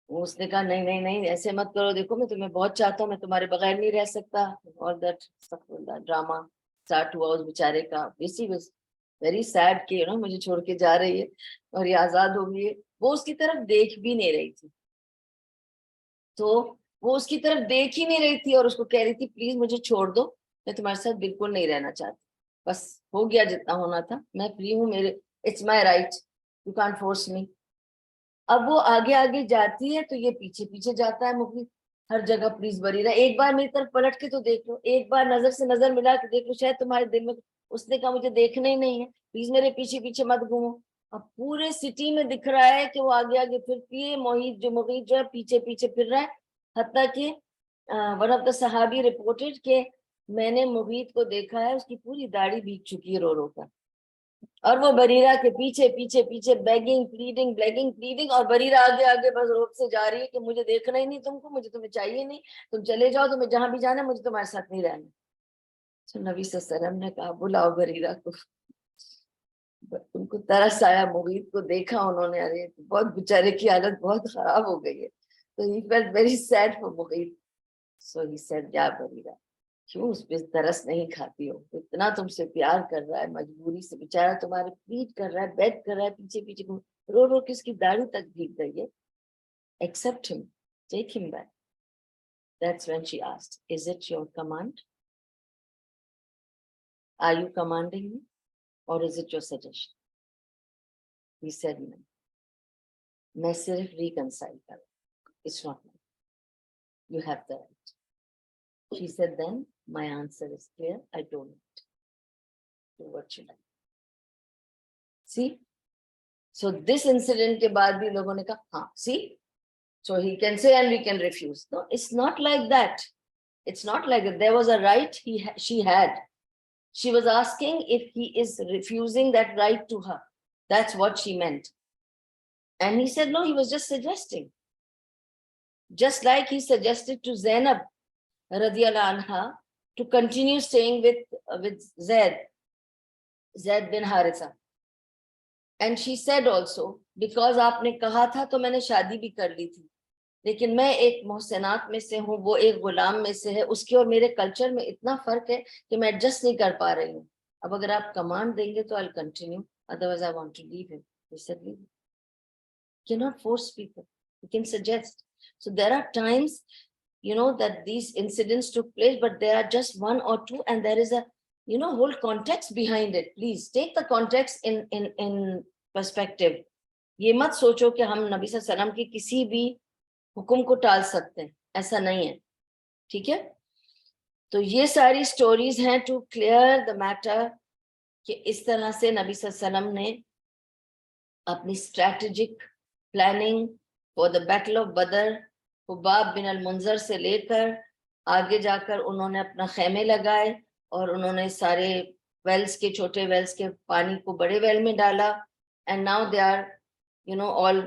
اس نے کہا نہیں نہیں نہیں ایسے مت کرو, دیکھو میں تمہیں بہت چاہتا ہوں, میں تمہارے بغیر نہیں رہ سکتا. اور that ڈرامہ اسٹارٹ ہوا اس بیچارے کا. He was very sad کہ مجھے چھوڑ کے جا رہی ہے اور یہ آزاد ہو گئی ہے. وہ اس کی طرف دیکھ بھی نہیں رہی تھی, تو وہ اس کی طرف دیکھ ہی نہیں رہی تھی اور اس کو کہہ رہی تھی پلیز مجھے چھوڑ دو, میں تمہارے ساتھ بالکل نہیں رہنا چاہتی, بس ہو گیا جتنا ہونا تھا, میں فری ہوں, میرے it's my right, you can't force me. اب وہ آگے آگے جاتی ہے تو یہ پیچھے پیچھے جاتا ہے مغیث ہر جگہ, پلیز بریرہ ایک بار میری طرف پلٹ کے تو دیکھ لو, ایک بار نظر سے نظر ملا کے دیکھ لو, شاید تمہارے دل میں. اس نے کہا مجھے دیکھنا ہی نہیں ہے, پلیز میرے پیچھے پیچھے مت گھومو. اب پورے سٹی میں دکھ رہا ہے کہ وہ آگے آگے پھرتی ہے, مغیث جو ہے پیچھے پیچھے پھر رہا ہے. حتیٰ کہ ون آف دا صحابی رپورٹڈ کہ میں نے مغیث کو دیکھا ہے, اس کی پوری داڑھی بھیگ چکی ہے رو رو کر, اور وہ بریرہ کے پیچھے پیچھے پیچھے بیگنگ پلیڈنگ, اور بریرہ آگے آگے بس روپ سے جا رہی ہے کہ مجھے دیکھنا ہی نہیں تم کو, مجھے تمہیں چاہیے نہیں, تم چلے جاؤ, تمہیں جہاں بھی جانا ہے, مجھے تمہارے ساتھ نہیں رہنا. تو نبی صلی اللہ علیہ وسلم نے کہا بلاؤ بریرہ کو. ان کو ترس آیا, مغیث کو دیکھا انہوں نے, ارے بہت بیچارے کی حالت بہت خراب ہو گئی ہے. تو he felt very sad for Mughees. So he said یا بریرہ کیوں اس پہ ترس نہیں کھاتی ہو, اتنا تم سے پیار کر رہا ہے, مجبوری سے بیچارہ تمہارے پیٹ کر رہا ہے, بیٹ کر رہا ہے, پیچھے پیچھے رو رو کے اس کی داڑھی تک بھیگ گئی ہے. Accept him, take him back. That's when she asked, is it your command? Are you commanding me or is it your suggestion? He said no, میں صرف reconcile کر, it's not me, you have the right. She said then my answer is clear, I don't do what you like. See, so this incident ke baad bhi logon ne kaha haan, see, so he can say and we can refuse. No, it's not like that. It's not like that. There was a right she had. She was asking if he is refusing that right to her. That's what she meant. And he said no, he was just suggesting, just like he suggested to Zainab radiyallahu anha to continue staying with Zaid bin Haritha. And she said also, because آپ نے کہا تھا تو میں نے شادی بھی کر لی تھی, لیکن میں ایک محسنات میں سے ہوں, وہ ایک غلام میں سے ہے, اس کے اور میرے کلچر میں اتنا فرق ہے کہ میں ایڈجسٹ نہیں کر پا رہی ہوں. اب اگر آپ کمانڈ دیں گے تو I'll continue, otherwise I want to leave him. He said leave him. You cannot force people, you can suggest. So there are times, you know, that these incidents took place, but there are just one or two, and there is a, you know, whole context behind it. Please take the context in perspective. یہ مت سوچو کہ ہم نبی صلی اللہ علیہ وسلم کی کسی بھی حکم کو ٹال سکتے ہیں، ایسا نہیں ہے، ٹھیک ہے. تو یہ ساری سٹوریز ہیں ٹو کلیئر دا میٹر کہ اس طرح سے نبی صلی اللہ علیہ وسلم نے اپنی strategic planning for the battle of Badr, حباب بن المنذر سے لے کر آگے جا کر انہوں نے اپنا خیمے لگائے اور انہوں نے سارے ویلز کے، چھوٹے ویلز کے پانی کو بڑے ویل میں ڈالا. And now they are you know all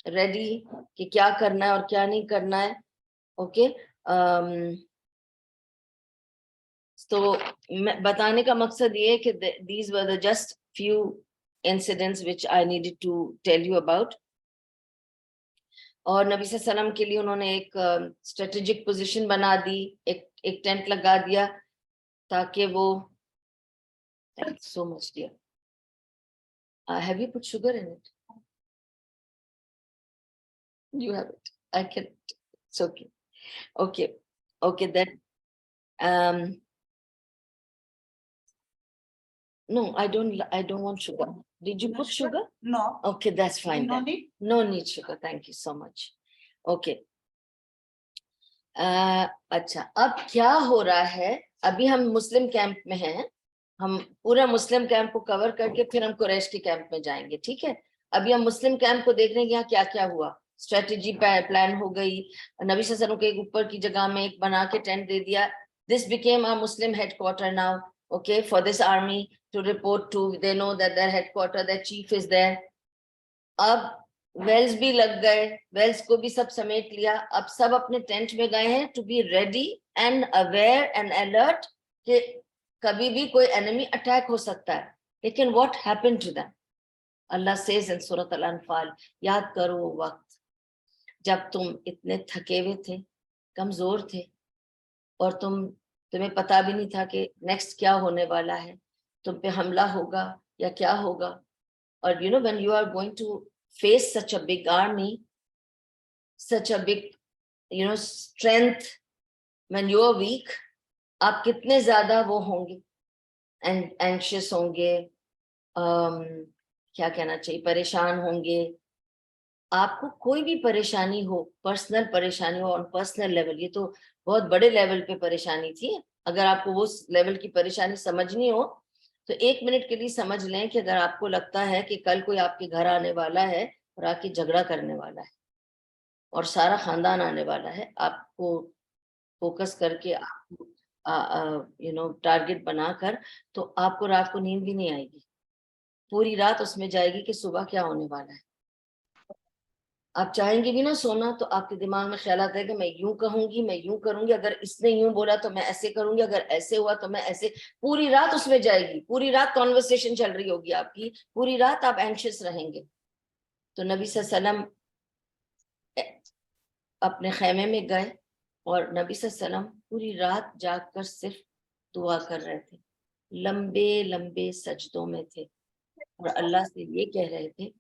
ready کہ کیا کرنا ہے اور کیا نہیں کرنا ہے. اوکے تو بتانے کا مقصد یہ ہے کہ these were the just few incidents which I needed to tell you about. اور نبی صلی اللہ علیہ وسلم کے لیے انہوں نے ایک اسٹریٹجک پوزیشن بنا دی، ایک ٹینٹ لگا دیا تاکہ وہ so much dear. Have you put sugar in it? You have it. I can. It's okay. Okay. Then no, I don't want sugar. Did you put sugar? No. Okay, that's fine. No then. need? No need sugar. Thank you so much. Okay. اچھا اب کیا ہو رہا ہے، ابھی ہم مسلم کیمپ میں ہیں، ہم پورا مسلم کیمپ کو کور کر کے پھر ہم قریش کے کیمپ میں جائیں گے، ٹھیک ہے. ابھی ہم مسلم کیمپ کو دیکھ رہے ہیں یہاں کیا کیا ہوا. اسٹریٹجی پلان ہو گئی، نبی صلی اللہ علیہ وسلم کے اوپر کی جگہ میں ایک بنا کے ٹینٹ دے دیا. This became a Muslim headquarter now. Okay, for this army to report to, they know that their headquarter, their chief is there. اب ویلز بھی لگ گئے، ویلز کو بھی سب سمیٹ لیا، اب سب اپنے ٹینٹ میں گئے ہیں to be ready and aware and alert کہ کبھی بھی کوئی انیمی اٹیک ہو سکتا ہے. لیکن what happened to them? Allah says in سورۃ الانفال، یاد کرو وہ وقت جب تم اتنے تھکے ہوئے تھے، کمزور تھے، اور تمہیں پتا بھی نہیں تھا کہ نیکسٹ کیا ہونے والا ہے، تم پہ حملہ ہوگا یا کیا ہوگا. اور you know when you are going to face such a big army, such a big you know strength, when you are weak, آپ کتنے زیادہ وہ ہوں گے، anxious ہوں گے، کیا کہنا چاہیے، پریشان ہوں گے. آپ کو کوئی بھی پریشانی ہو، پرسنل پریشانی ہو، آن پرسنل لیول، یہ تو بہت بڑے لیول پہ پریشانی تھی. اگر آپ کو وہ لیول کی پریشانی سمجھنی ہو تو 1 منٹ کے لیے سمجھ لیں کہ اگر آپ کو لگتا ہے کہ کل کوئی آپ کے گھر آنے والا ہے اور آ کے جھگڑا کرنے والا ہے اور سارا خاندان آنے والا ہے، آپ کو فوکس کر کے یو نو ٹارگٹ بنا کر، تو آپ کو رات کو نیند بھی نہیں آئے گی، پوری رات اس میں جائے گی کہ صبح کیا ہونے والا ہے. آپ چاہیں گے بھی نا سونا تو آپ کے دماغ میں خیالات ہے کہ میں یوں کہوں گی، میں یوں کروں گی، اگر اس نے یوں بولا تو میں ایسے کروں گی، اگر ایسے ہوا تو میں ایسے. پوری رات اس میں جائے گی، پوری رات کانورسیشن چل رہی ہوگی آپ کی، پوری رات آپ اینشیس رہیں گے. تو نبی صلی اللہ علیہ وسلم اپنے خیمے میں گئے اور نبی صلی اللہ علیہ وسلم پوری رات جاگ کر صرف دعا کر رہے تھے، لمبے لمبے سجدوں میں تھے اور اللہ سے یہ کہہ رہے تھے،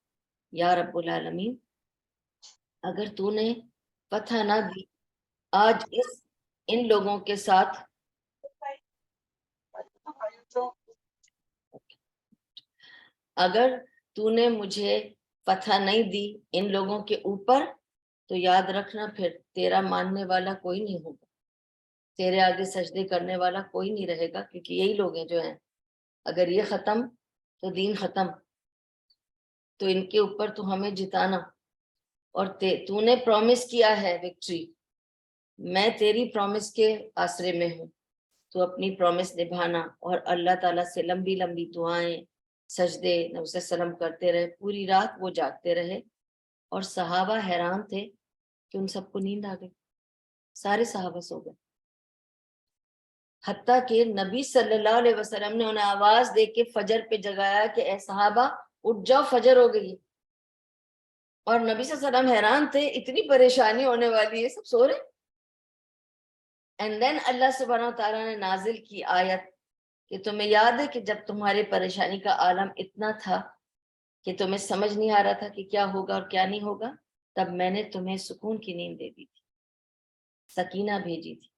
یا رب العالمین اگر تو نے فتح نہ دی آج ان لوگوں کے ساتھ، اگر تو نے مجھے فتح نہیں دی ان لوگوں کے اوپر، تو یاد رکھنا پھر تیرا ماننے والا کوئی نہیں ہوگا، تیرے آگے سجدے کرنے والا کوئی نہیں رہے گا، کیونکہ یہی لوگ ہیں جو ہیں، اگر یہ ختم تو دین ختم، تو ان کے اوپر تو ہمیں جتانا، اور تو نے پرومس کیا ہے وکٹری، میں تیری پرومس کے آسرے میں ہوں، تو اپنی پرومس نبھانا. اور اللہ تعالیٰ سے لمبی لمبی دعائیں، سجدے نبی صلی اللہ علیہ وسلم کرتے رہے، پوری رات وہ جاگتے رہے. اور صحابہ حیران تھے کہ ان سب کو نیند آ گئی، سارے صحابہ سو گئے، حتیٰ کہ نبی صلی اللہ علیہ وسلم نے انہیں آواز دے کے فجر پہ جگایا کہ اے صحابہ اٹھ جاؤ، فجر ہو گئی. اور نبی صلی اللہ علیہ وسلم حیران تھے، اتنی پریشانی ہونے والی ہے، سب سو رہے. اینڈ دین اللہ سبحانہ و تعالیٰ نے نازل کی آیت کہ تمہیں یاد ہے کہ جب تمہارے پریشانی کا عالم اتنا تھا کہ تمہیں سمجھ نہیں آ رہا تھا کہ کیا ہوگا اور کیا نہیں ہوگا, تب میں نے تمہیں سکون کی نیند دے دی تھی, سکینہ بھیجی تھی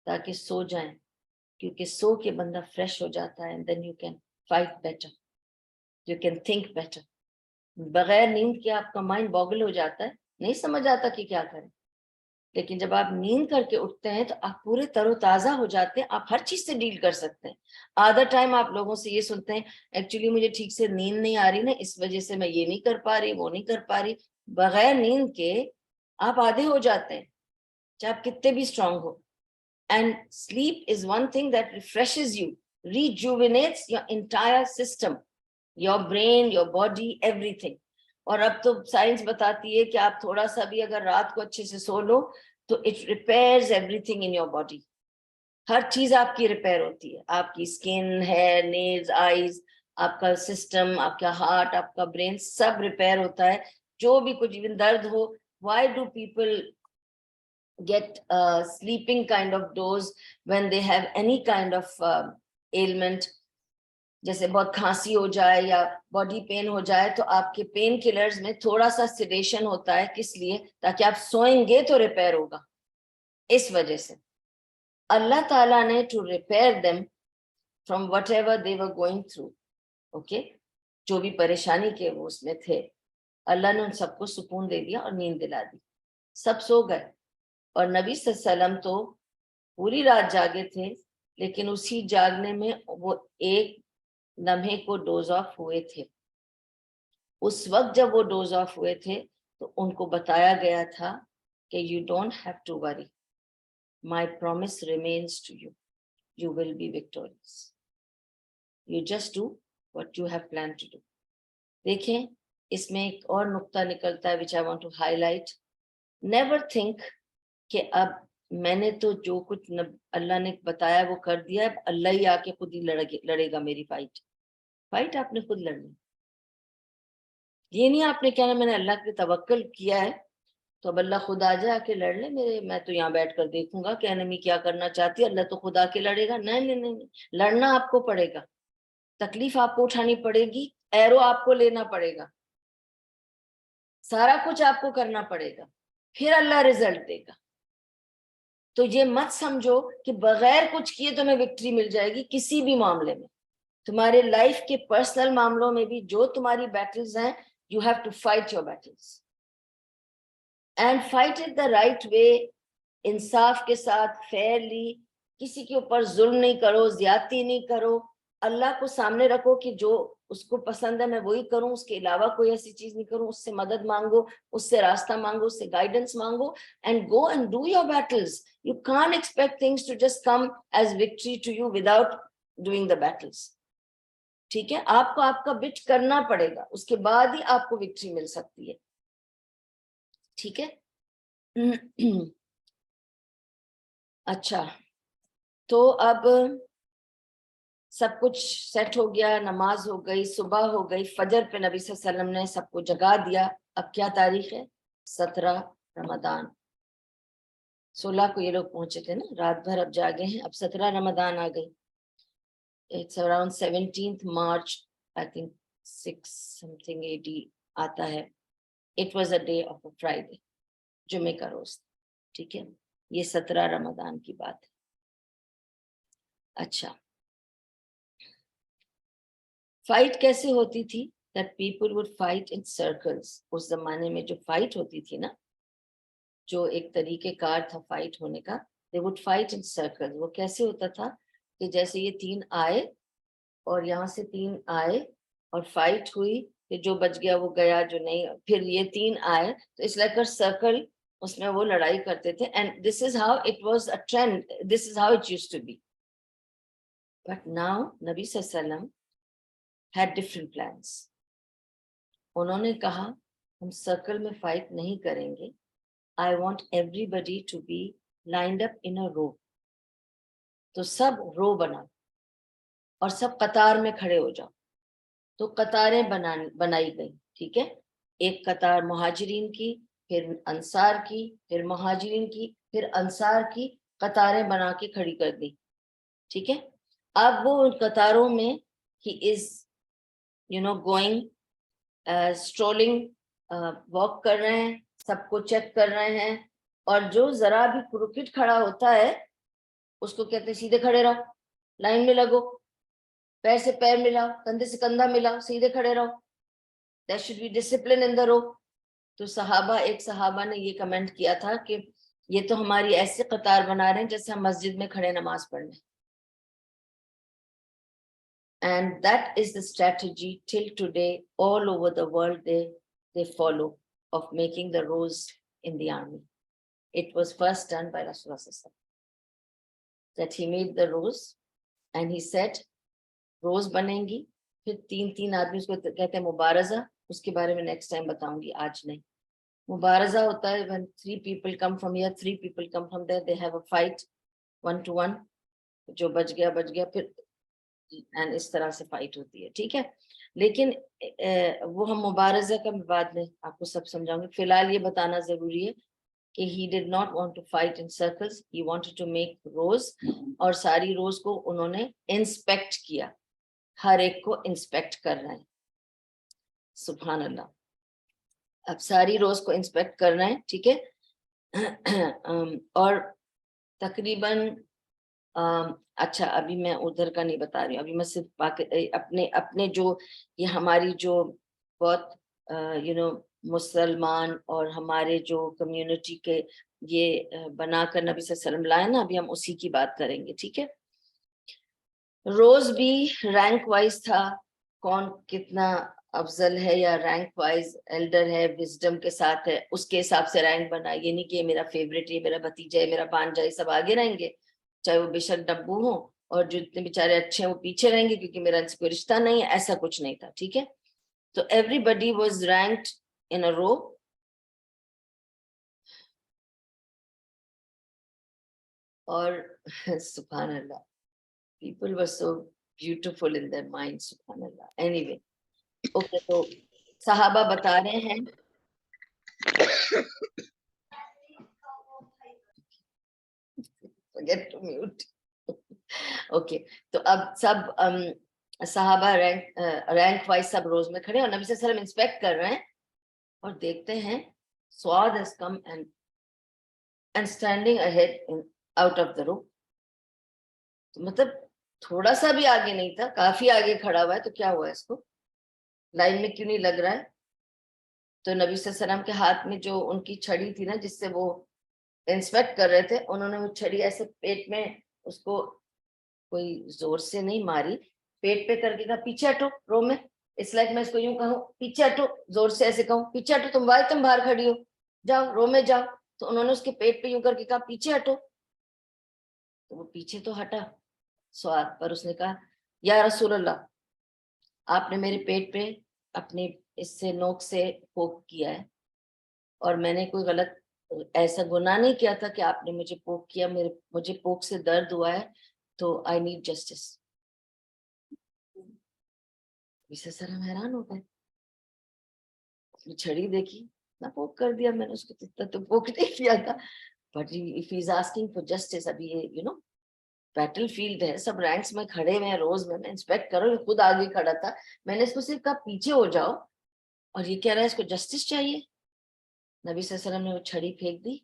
تاکہ سو جائیں, کیونکہ سو کے بندہ فریش ہو جاتا ہے, and then you can fight better, you can think better. بغیر نیند کے آپ کا مائنڈ باگل ہو جاتا ہے, نہیں سمجھ آتا کہ کیا کریں, لیکن جب آپ نیند کر کے اٹھتے ہیں تو آپ پورے تر و تازہ ہو جاتے ہیں, آپ ہر چیز سے ڈیل کر سکتے ہیں. آدھا ٹائم آپ لوگوں سے یہ سنتے ہیں ایکچولی مجھے ٹھیک سے نیند نہیں آ رہی نا, اس وجہ سے میں یہ نہیں کر پا رہی, وہ نہیں کر پا رہی. بغیر نیند کے آپ آدھے ہو جاتے ہیں, چاہے آپ کتنے بھی strong who. And sleep is one thing that refreshes you, rejuvenates your entire system, your brain, your body, everything. اور اب تو سائنس بتاتی ہے کہ آپ تھوڑا سا بھی اگر رات کو اچھے سے سو لو تو it repairs everything in your body. ہر چیز آپ کی ریپیئر ہوتی ہے, آپ کی اسکن, ہیئر, نیلز, آئیز, آپ کا سسٹم, آپ کا ہارٹ, آپ کا برین, سب ریپیئر ہوتا ہے. جو بھی کچھ ایون درد ہو, why do people get sleeping kind of dose when they have any kind of ailment, جیسے بہت کھانسی ہو جائے یا باڈی پین ہو جائے تو آپ کے پین کلرز میں تھوڑا سا سیڈیشن ہوتا ہے, کس لیے؟ تاکہ آپ سوئیں گے تو ریپیئر ہوگا. اس وجہ سے اللہ تعالیٰ نے to repair them from whatever they were going through, okay, جو بھی پریشانی کے وہ اس میں تھے, اللہ نے ان سب کو سکون دے دیا اور نیند دلا دی, سب سو گئے. اور نبی صلی اللہ علیہ وسلم تو پوری رات جاگے تھے, لیکن اسی جاگنے میں وہ ایک لمحے کو ڈوز آف ہوئے تھے. اس وقت جب وہ ڈوز آف ہوئے تھے تو ان کو بتایا گیا تھا کہ you don't have to worry, my promise remains to you, you will be victorious, you just do what you have planned to do. دیکھیں اس میں ایک اور نقطہ نکلتا ہے which I want to highlight. Never think کہ اب میں نے تو جو کچھ اللہ نے بتایا وہ کر دیا, اب اللہ ہی آ کے خود ہی لڑے گا میری فائٹ آپ نے خود لڑنی. یہ نہیں آپ نے کہنا میں نے اللہ پہ توکل کیا ہے تو اب اللہ خود آ جائے آ کے لڑ لے میرے, میں تو یہاں بیٹھ کر دیکھوں گا کہ انمی کیا کرنا چاہتی ہے, اللہ تو خود آ کے لڑے گا. نہیں, لڑنا آپ کو پڑے گا, تکلیف آپ کو اٹھانی پڑے گی, ایرو آپ کو لینا پڑے گا, سارا کچھ آپ کو کرنا پڑے گا, پھر اللہ رزلٹ دے گا. تو یہ مت سمجھو کہ بغیر کچھ کیے تمہیں وکٹری مل جائے گی کسی بھی معاملے میں. تمہارے لائف کے پرسنل معاملوں میں بھی جو تمہاری بیٹلز ہیں, you have to fight your battles and fight it the right way, انصاف کے ساتھ, فیئرلی. کسی کے اوپر ظلم نہیں کرو, زیادتی نہیں کرو, اللہ کو سامنے رکھو کہ جو اس کو پسند ہے میں وہی کروں, اس کے علاوہ کوئی ایسی چیز نہیں کروں. اس سے مدد مانگو, اس سے راستہ مانگو, اس سے گائیڈنس مانگو, and go and do your battles. You can't expect things to just come as victory to you without doing the battles. ٹھیک ہے, آپ کو آپ کا بٹ کرنا پڑے گا, اس کے بعد ہی آپ کو وکٹری مل سکتی ہے. ٹھیک ہے. اچھا, تو اب سب کچھ سیٹ ہو گیا, نماز ہو گئی, صبح ہو گئی, فجر پہ نبی صلی اللہ علیہ وسلم نے سب کو جگا دیا. اب کیا تاریخ ہے؟ 17 رمضان. 16 کو یہ لوگ پہنچے تھے نا, رات بھر اب جاگے ہیں, اب 17 رمضان آ گئی. It's around 17th March, I think 6 something AD آتا ہے. It was a day of a Friday, جمعے کا روز. ٹھیک ہے, یہ 17 رمضان کی بات ہے. اچھا, فائٹ کیسے ہوتی تھی؟ that people would fight in circles. اس زمانے میں جو فائٹ ہوتی تھی نا, جو ایک طریقہ کار تھا فائٹ ہونے کا, they would fight in circles. وہ کیسے ہوتا تھا کہ جیسے یہ 3 آئے اور یہاں سے 3 آئے اور فائٹ ہوئی, کہ جو بچ گیا وہ گیا, جو نہیں, پھر یہ 3 آئے, تو اس لائک سرکل, اس میں وہ لڑائی کرتے تھے. and this is how it was a trend, this is how it used to be. but now نبی صلی اللہ علیہ وسلم had different plans. انہوں نے کہا ہم سرکل میں فائٹ نہیں کریں گے, I want everybody to be lined up in a row. تو سب رو بنا اور سب قطار میں کھڑے ہو جاؤ. تو قطاریں بنائی گئی. ٹھیک ہے, ایک قطار مہاجرین کی, پھر انصار کی, پھر مہاجرین کی, پھر انصار کی, قطاریں بنا کے کھڑی کر دی. ٹھیک ہے, اب وہ ان قطاروں میں he is going strolling, walk کر رہے ہیں, سب کو چیک کر رہے ہیں, اور جو ذرا بھی کروکٹ کھڑا ہوتا ہے اس کو کہتے ہیں سیدھے کھڑے رہو, لائن میں لگو, پیر سے پیر ملاؤ, کندھے سے کندھا ملاؤ, سیدھے کھڑے رہو. There should be discipline in the row. تو ایک صحابہ نے یہ کمنٹ کیا تھا کہ یہ تو ہماری ایسی قطار بنا رہے ہیں جیسے ہم مسجد میں کھڑے نماز پڑھنے. And that is the strategy till today all over the world they follow of making the rows in the army. It was first done by Rasulullah, that he made the rows and he said روز بنیں گی, پھر 3 آدمی, اس کو کہتے ہیں مبارزہ, اس کے بارے میں نیکسٹ ٹائم بتاؤں گی, آج نہیں. مبارزہ ہوتا ہے when 3 people come from here, 3 people come from there, they have a fight 1 to 1, جو بچ گیا پھر and اس طرح سے فائٹ ہوتی ہے, ٹھیک ہے. لیکن وہ ہم مبارزہ کا بعد میں آپ کو سب سمجھاؤں گی. فی الحال یہ بتانا ضروری ہے کہ he did not want to fight in circles, he wanted to make rows, اور ساری روز کو انہوں نے انسپیکٹ کیا, ہر ایک کو انسپیکٹ کر رہے ہیں. سبحان اللہ. اب ساری روز کو انسپیکٹ کر رہے ہیں, ٹھیک ہے. اور تقریباً اچھا ابھی میں ادھر کا نہیں بتا رہی ہوں, ابھی میں صرف اپنے جو یہ ہماری جو بہت مسلمان اور ہمارے جو کمیونٹی کے یہ بنا کر نبی صلی اللہ علیہ وسلم لائے نا, ابھی ہم اسی کی بات کریں گے, ٹھیک ہے. روز بھی رینک وائز تھا, کون کتنا افضل ہے یا رینک وائز ایلڈر ہے, وزڈم کے ساتھ ہے, اس کے حساب سے رینک بنا. یہ نہیں کہ یہ میرا فیوریٹ, یہ میرا بھتیجا ہے, میرا بھانجا, یہ سب آگے رہیں گے چاہے وہ بے شک ڈبو ہوں, اور جو اتنے بیچارے اچھے ہیں وہ پیچھے رہیں گے کیونکہ میرا ان سے کوئی رشتہ نہیں ہے, ایسا کچھ نہیں تھا, ٹھیک ہے. تو ایوری بڈی واز رینکڈ ان اے رو, اور سبحان اللہ, people were so beautiful in their mind, سبحان اللہ. Anyway, okay, تو صحابہ بتا رہے ہیں forget to mute. Okay, تو اب سب صحابہ رینک وائز سب روز میں کھڑے, اور نبی صلی اللہ علیہ وسلم انسپیکٹ کر رہے ہیں اور دیکھتے ہیں سعاد has come and standing ahead out of the row. تو مطلب تھوڑا سا بھی آگے نہیں تھا, کافی آگے کھڑا ہوا ہے, تو کیا ہوا اس کو, لائن میں کیوں نہیں لگ رہا ہے. تو نبی صلی اللہ علیہ وسلم کے ہاتھ میں جو ان کی چھڑی تھی نا جس سے وہ انسپیکٹ کر رہے تھے, انہوں نے وہ چھڑی ایسے پیٹ میں, اس کو کوئی زور سے نہیں ماری, پیٹ پہ کر کے کہا پیچھے ہٹو رو میں. اس لائک میں اس کو یوں کہوں پیچھے ہٹو, زور سے ایسے کہوں پیچھے ہٹو, تم باہر کھڑی ہو, جاؤ رو میں جاؤ. تو انہوں نے اس کے پیٹ پہ یوں کر کے کہا پیچھے ہٹو, تو وہ پیچھے تو ہٹا سعاد, پر اس نے کہا یا رسول اللہ, آپ نے میرے پیٹ پہ اپنے اس سے نوک سے پوک کیا ہے, اور میں نے کوئی غلط ایسا گناہ نہیں کیا تھا کہ آپ نے مجھے پوک کیا, مجھے پوک سے درد ہوا ہے, تو آئی نیڈ جسٹس. اسے سر ہم حیران ہو گئے, چھڑی دیکھی نہ پوک کر دیا میں نے اس کو, تو پوک نہیں کیا تھا, but if he is asking for justice, ابھی یہ بیٹل فیلڈ ہے, سب رینکس میں کھڑے ہوئے ہیں, روز میں انسپیکٹ کرو, خود آگے کھڑا تھا, میں نے اس کو صرف کہا پیچھے ہو جاؤ, اور یہ کہہ رہا ہے اس کو جسٹس چاہیے. نبی صلی اللہ علیہ وسلم نے وہ چھڑی پھینک دی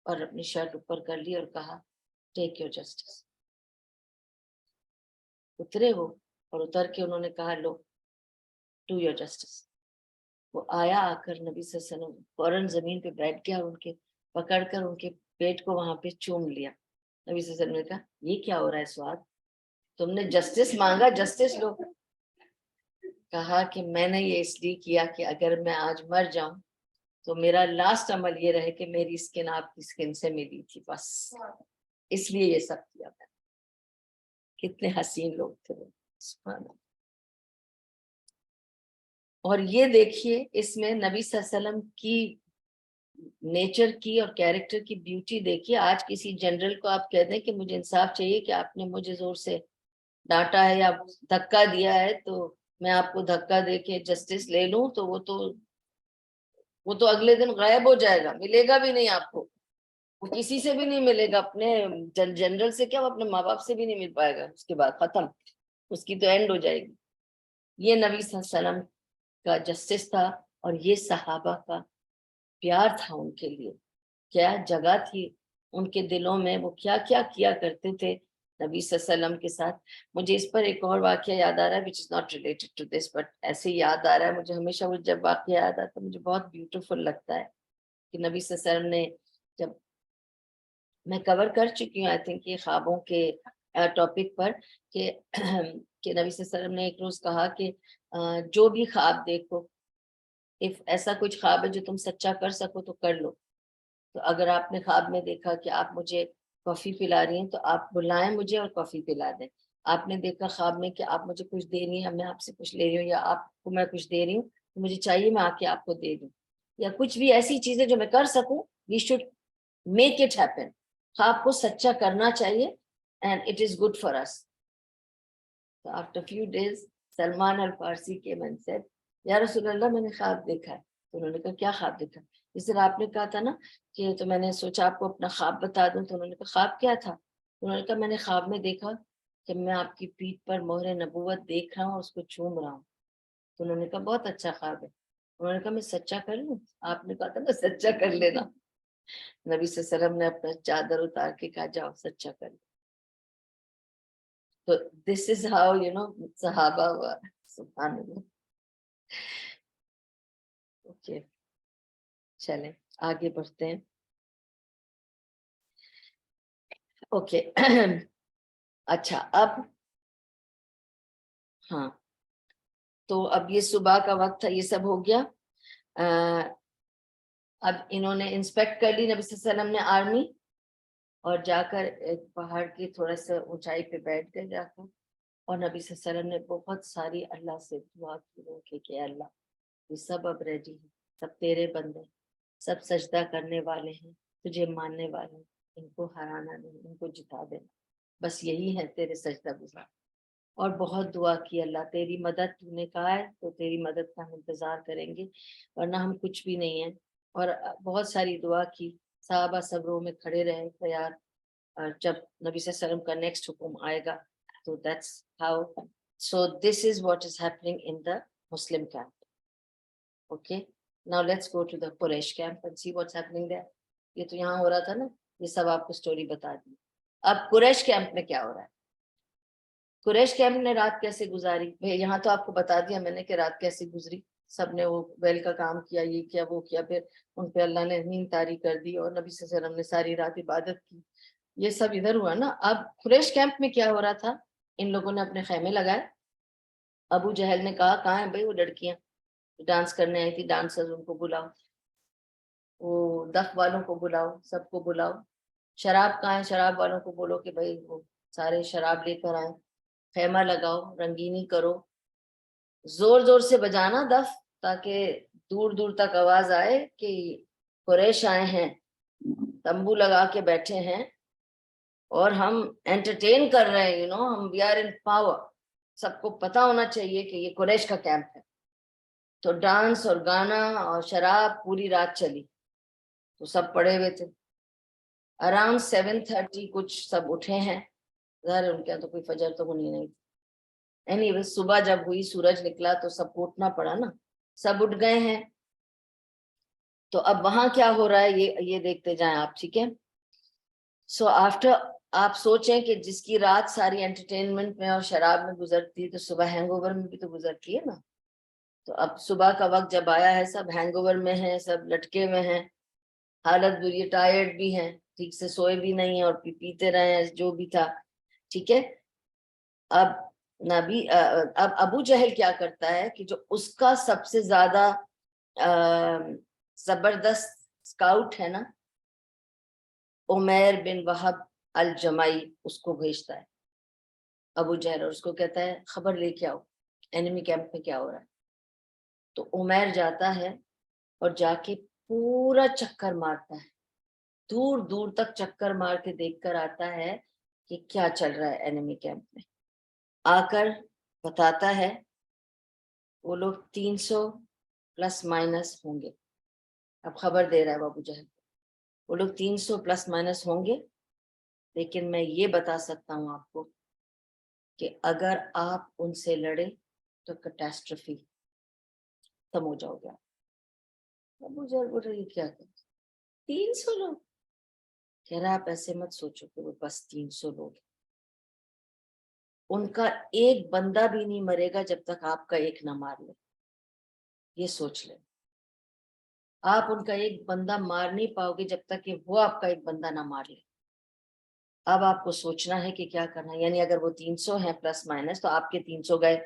اور اپنی شرٹ اوپر کر لی اور کہا ٹیک یور جسٹس. اترے وہ, اور اتر کے انہوں نے کہا لو ڈو یور جسٹس. وہ آیا, آ کر نبی صلی اللہ علیہ وسلم فوراً زمین پہ بیٹھ گیا, اور ان کے پکڑ کر ان کے پیٹ کو وہاں پہ چوم لیا. نبی صلی اللہ علیہ وسلم نے کہا یہ کیا ہو رہا ہے سعاد, تم نے جسٹس مانگا, جسٹس لو. کہا کہ میں نے یہ اس لیے کیا کہ اگر میں آج مر جاؤں تو میرا لاسٹ عمل یہ رہے کہ میری اسکن آپ کی اسکن سے ملی تھی, بس اس لیے یہ سب کیا میں. کتنے حسین لوگ تھے وہ, سبحان اللہ. اور یہ دیکھیے اس میں نبی صلی اللہ علیہ وسلم کی نیچر کی اور کیریکٹر کی بیوٹی دیکھیے. آج کسی جنرل کو آپ کہہ دیں کہ مجھے انصاف چاہیے کہ آپ نے مجھے زور سے ڈانٹا ہے یا دھکا دیا ہے, تو میں آپ کو دھکا دے کے جسٹس لے لوں, تو وہ تو اگلے دن غائب ہو جائے گا, ملے گا بھی نہیں آپ کو. وہ کسی سے بھی نہیں ملے گا، اپنے جنرل سے کیا، وہ اپنے ماں باپ سے بھی نہیں مل پائے گا، اس کے بعد ختم، اس کی تو اینڈ ہو جائے گی۔ یہ نبی صلی اللہ علیہ وسلم کا جسٹس تھا، اور یہ صحابہ کا پیار تھا ان کے لیے، کیا جگہ تھی ان کے دلوں میں، وہ کیا کیا کیا کرتے تھے نبی صلی اللہ علیہ وسلم کے ساتھ۔ مجھے اس پر ایک اور واقعہ یاد آ رہا ہے which is not related to this but ایسے ہی یاد آ رہا ہے مجھے، ہمیشہ وہ جب واقعہ یاد آتا ہے مجھے بہت بیوٹیفل لگتا ہے کہ نبی صلی اللہ علیہ وسلم نے، جب میں کور کر چکی ہوں آئی تھنک یہ خوابوں کے ٹاپک پر، کہ نبی صلی اللہ علیہ وسلم نے ایک روز کہا کہ جو بھی خواب دیکھو، if ایسا کچھ خواب ہے جو تم سچا کر سکو تو کر لو۔ تو اگر آپ نے خواب میں دیکھا کہ آپ مجھے کافی پلا رہی ہیں تو آپ بلائیں مجھے اور کافی پلا دیں۔ آپ نے دیکھا خواب میں کہ آپ مجھے کچھ دے رہی ہیں، میں آپ سے کچھ لے رہی ہوں، یا آپ کو میں کچھ دے رہی ہوں تو مجھے چاہیے میں آ کے آپ کو دے دوں، یا کچھ بھی ایسی چیزیں جو میں کر سکوں، we should make it happen. خواب کو سچا کرنا چاہیے and it is good for us. تو آفٹر فیو ڈیز سلمان الفارسی کے من سے یا رسول اللہ میں نے خواب دیکھا ہے۔ تو انہوں نے کہا کیا خواب دیکھا؟ جس طرح آپ نے کہا تھا نا کہ تو میں نے سوچا آپ کو اپنا خواب بتا دوں، تو انہوں نے کہا خواب کیا تھا؟ انہوں نے کہا میں نے خواب میں دیکھا کہ میں آپ کی پیٹھ پر مہر نبوت دیکھ رہا ہوں اور اس کو چوم رہا ہوں۔ تو انہوں نے کہا بہت اچھا خواب ہے۔ انہوں نے کہا میں سچا کر لوں؟ آپ نے کہا تھا نا سچا کر لینا۔ نبی صلی اللہ علیہ وسلم نے اپنا چادر اتار کے کہا جاؤ سچا کر لو۔ تو دس از ہاؤ صحابہ ہوا، سبحان اللہ۔ اوکے چلیں آگے بڑھتے ہیں۔ اوکے اچھا اب ہاں، تو اب یہ صبح کا وقت تھا، یہ سب ہو گیا۔ اب انہوں نے انسپیکٹ کر لی نبی صلی اللہ علیہ وسلم نے آرمی، اور جا کر ایک پہاڑ کی تھوڑا سا اونچائی پہ بیٹھ گئے جا کر، اور نبی صلی اللہ علیہ وسلم نے بہت ساری اللہ سے دعا کی کہ اللہ یہ سب اب ریڈی ہیں، سب تیرے بندے، سب سجدہ کرنے والے ہیں، تجھے ماننے والے ہیں، ان کو ہرانا نہیں، ان کو جتا دینا، بس یہی ہے تیرے سجدہ گزار۔ اور بہت دعا کی اللہ تیری مدد تو نے کہا ہے تو تیری مدد کا ہم انتظار کریں گے، ورنہ ہم کچھ بھی نہیں ہیں۔ اور بہت ساری دعا کی، صحابہ صبروں میں کھڑے رہے تیار، اور جب نبی صلی اللہ علیہ وسلم کا نیکسٹ حکم آئے گا تو that's how so this is what is happening in the Muslim camp. Okay, now let's go to the Quraysh camp and see what's happening there. یہ تو یہاں ہو رہا تھا نا، یہ سب آپ کو سٹوری بتا دی۔ اب قریش کیمپ میں کیا ہو رہا ہے؟ قریش کیمپ نے رات کیسے گزاری؟ یہاں تو آپ کو بتا دیا میں نے کہ رات کیسے گزری، سب نے وہ ویل کا کام کیا، یہ کیا وہ کیا، پھر ان پہ اللہ نے نیند طاری کر دی اور نبی صلی اللہ علیہ وسلم نے ساری رات عبادت کی، یہ سب ادھر ہوا نا۔ اب قریش کیمپ میں کیا ہو رہا تھا؟ ان لوگوں نے اپنے خیمے لگائے۔ ابو جہل نے کہا کہاں ہیں بھائی وہ لڑکیاں ڈانس کرنے آئی تھی، ڈانسرز ان کو بلاؤ، وہ دف والوں کو بلاؤ، سب کو بلاؤ۔ شراب کہاں ہے؟ شراب والوں کو بولو کہ بھائی وہ سارے شراب لے کر آئیں، خیمہ لگاؤ، رنگینی کرو، زور زور سے بجانا دف تاکہ دور دور تک آواز آئے کہ قریش آئے ہیں، تمبو لگا کے بیٹھے ہیں اور ہم انٹرٹین کر رہے ہیں، ہم وی آر ان پاور، سب کو پتا ہونا چاہیے کہ یہ قریش کا کیمپ ہے۔ تو ڈانس اور گانا اور شراب پوری رات چلی، تو سب پڑے ہوئے تھے۔ اراؤنڈ 7:30 کچھ سب اٹھے ہیں، ظاہر ان کے تو کوئی فجر تو ہونی نہیں تھی۔ اینی صبح جب ہوئی سورج نکلا تو سب کو اٹھنا پڑا نا، سب اٹھ گئے ہیں۔ تو اب وہاں کیا ہو رہا ہے یہ دیکھتے جائیں آپ، ٹھیک ہے؟ سو آفٹر آپ سوچیں کہ جس کی رات ساری انٹرٹینمنٹ میں اور شراب میں گزرتی ہے تو صبح ہینگ اوور میں بھی تو گزرتی ہے نا۔ تو اب صبح کا وقت جب آیا ہے، سب ہینگ اوور میں ہیں، سب لٹکے ہوئے ہیں، حالت بری، ٹائرڈ بھی ہیں، ٹھیک سے سوئے بھی نہیں ہیں اور پیتے رہے ہیں جو بھی تھا، ٹھیک ہے؟ اب ابو جہل کیا کرتا ہے کہ جو اس کا سب سے زیادہ زبردست سکاؤٹ ہے نا، عمیر بن وہب الجمعی، اس کو بھیجتا ہے ابو جہل اور اس کو کہتا ہے خبر لے کے آؤ اینیمی کیمپ میں کیا ہو رہا ہے۔ تو عمیر جاتا ہے اور جا کے پورا چکر مارتا ہے، دور دور تک چکر مار کے دیکھ کر آتا ہے کہ کیا چل رہا ہے اینیمی کیمپ میں۔ آ کر بتاتا ہے وہ لوگ 300 پلس مائنس ہوں گے۔ اب خبر دے رہا ہے ابو جہل، وہ لوگ 300 پلس مائنس ہوں گے، لیکن میں یہ بتا سکتا ہوں آپ کو کہ اگر آپ ان سے لڑے تو کیٹاسٹرفی ختم ہو جاؤ گے. ابو جہل بول رہے کیا کہ 300 لوگ، کہہ رہا آپ ایسے مت سوچو کہ وہ بس 300 لوگ، ان کا ایک بندہ بھی نہیں مرے گا جب تک آپ کا ایک نہ مار لے. یہ سوچ لیں، آپ ان کا ایک بندہ مار نہیں پاؤ گے جب تک کہ وہ آپ کا ایک بندہ نہ مار لے. اب آپ کو سوچنا ہے کہ کیا کرنا ہے. یعنی اگر وہ 300 ہیں پلس مائنس تو آپ کے 300 گئے،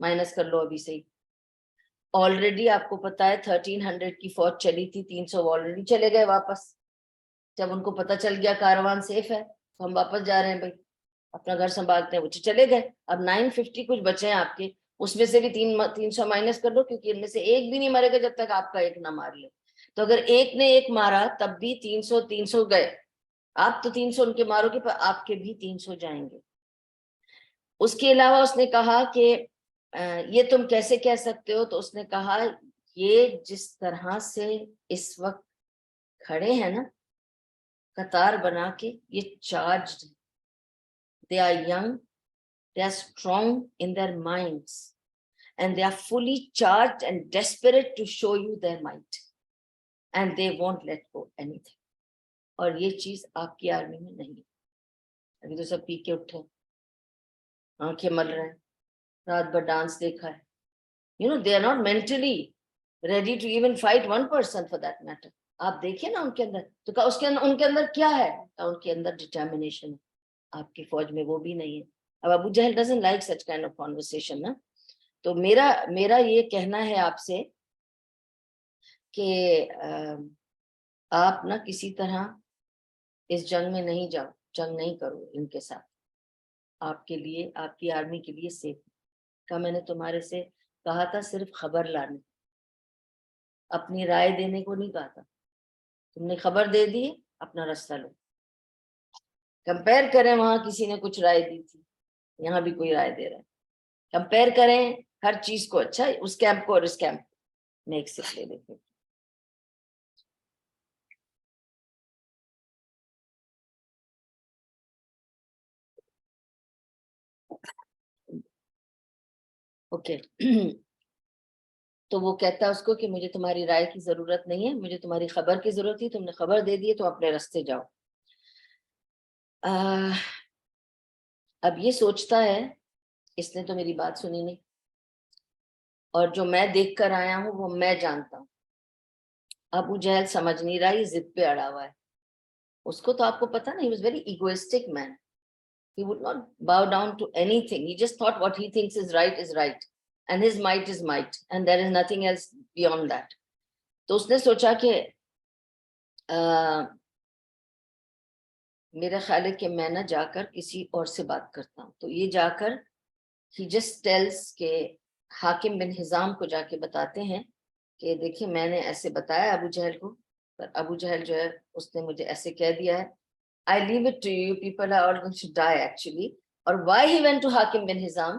مائنس کر لو ابھی سے ہی. آلریڈی آپ کو پتا ہے 1300 کی فوج چلی تھی، 300 آلریڈی چلے گئے واپس. جب ان کو پتا چل گیا کاروان سیف ہے تو ہم واپس جا رہے ہیں بھائی، اپنا گھر سنبھالتے ہیں، وہ چلے گئے. اب 950 کچھ بچے ہیں آپ کے، اس میں سے بھی 300 مائنس کر دو، کیونکہ ان میں سے ایک بھی نہیں مرے گا جب تک آپ کا ایک نہ مار لے. تو اگر ایک نے ایک مارا تب بھی 300 گئے. آپ تو 300 ان کے مارو گے پر آپ کے بھی 300 جائیں گے. اس کے علاوہ اس نے کہا کہ یہ تم کیسے کہہ سکتے ہو؟ تو اس نے کہا یہ جس طرح سے اس وقت کھڑے ہیں نا قطار بنا کے، یہ charged, they are young, they are strong in their minds and they are fully charged and desperate to show you their might and they won't let go anything. اور یہ چیز آپ کی آرمی میں نہیں ہے. ابھی تو سب پی کے اٹھے، آنکھیں مل رہے ہیں، رات بھر ڈانس دیکھا ہے. they are not mentally ready to even fight one person for that matter. آپ دیکھیں نا ان کے اندر، تو ان کے اندر کیا ہے؟ ان کے اندر ڈٹرمنیشن ہے. آپ کی فوج میں وہ بھی نہیں ہے. اب ابو جہل doesn't like such kind of conversation نا. تو میرا یہ کہنا ہے آپ سے کہ آپ نہ کسی طرح اس جنگ میں نہیں جاؤ، جنگ نہیں کرو ان کے ساتھ. آپ کے لیے، آپ کی آرمی کے لیے سیف کا میں نے تمہارے سے کہا تھا صرف خبر لانے، اپنی رائے دینے کو نہیں کہا تھا. تم نے خبر دے دی، اپنا راستہ لو. کمپیر کریں، وہاں کسی نے کچھ رائے دی تھی، یہاں بھی کوئی رائے دے رہا ہے. کمپیر کریں ہر چیز کو، اچھا اس کیمپ کو اور اس کیمپ میں ایک سے لے لیتے. اوکے تو وہ کہتا ہے اس کو کہ مجھے تمہاری رائے کی ضرورت نہیں ہے، مجھے تمہاری خبر کی ضرورت تھی، تم نے خبر دے دی تو اپنے راستے جاؤ. اب یہ سوچتا ہے اس نے تو میری بات سنی نہیں، اور جو میں دیکھ کر آیا ہوں وہ میں جانتا ہوں. ابو جہل سمجھ نہیں رہا، یہ ضد پہ اڑا ہوا ہے. اس کو تو آپ کو پتا نا، he was very egoistic man. He would not bow down to anything. He just thought what he thinks is right, and his might is might, and there is nothing else beyond that. تو اس نے سوچا کہ میرا خیال ہے کہ میں نہ جا کر کسی اور سے بات کرتا ہوں. تو یہ جا کر he just tells کہ حاکم بن حزام کو جا کے بتاتے ہیں کہ دیکھیں میں نے ایسے بتایا ابو جہل کو، پر ابو جہل جو ہے اس نے مجھے ایسے کہہ دیا ہے. I leave it to you, people are all going to die actually. Or why he went to Hakim bin Hizam?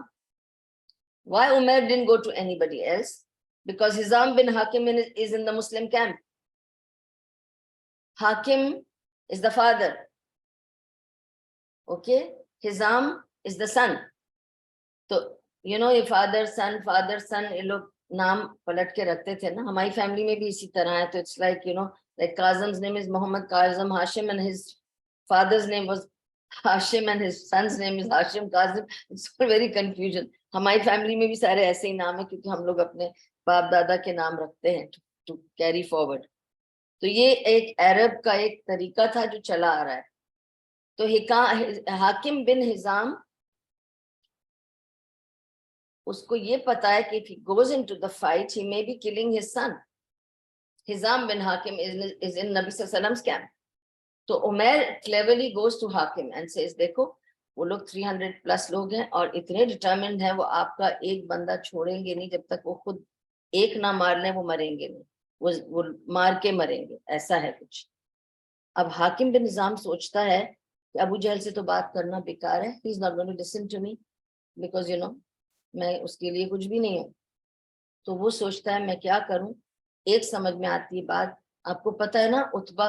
Why Umair didn't go to anybody else? Because Hizam bin Hakim is in the Muslim camp. Hakim is the father. Okay? Hizam is the son. So, یہ father son, یہ لوگ نام پلٹ کے رکھتے تھے نا. ہماری فیملی میں بھی اسی طرح ہے. تو it's like, like Kazim's name is Muhammad Kazim Hashim and his father's name was Hashim and his son's name is Hashim Kazim. It's very confusion. ہماری فیملی میں بھی سارے ایسے ہی نام ہیں کیونکہ ہم لوگ اپنے باپ دادا کے نام رکھتے ہیں to carry forward. تو یہ ایک عرب کا ایک طریقہ تھا جو چلا آ رہا ہے. تو حاکم بن حزام اس کو یہ پتا ہے کہ if he goes into the fight he may be killing his son. Hizam bin Hakim is in Nabi Sallallahu Alaihi Wasallam's camp. تو Umair cleverly goes to Hakim and says دیکھو وہ لوگ 300 پلس لوگ ہیں اور اتنے ڈٹرمنڈ ہیں، وہ آپ کا ایک بندہ چھوڑیں گے نہیں جب تک وہ خود ایک نہ مار لیں، وہ مریں گے نہیں، وہ مار کے مریں گے، ایسا ہے کچھ. اب حاکم بن نظام سوچتا ہے کہ ابو جہل سے تو بات کرنا بیکار ہے. He is not going to listen to me because میں اس کے لیے کچھ بھی نہیں ہوں. تو وہ سوچتا ہے میں کیا کروں. ایک سمجھ میں آتی ہے بات، آپ کو پتہ ہے نا عتبہ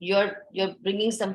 you're bringing some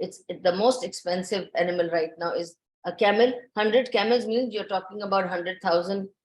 it's the most expensive animal right now is a camel. 100 camels means you're talking about 100,000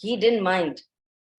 he didn't mind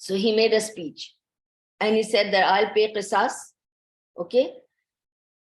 So he made a speech and he said that I'll pay qisas, okay,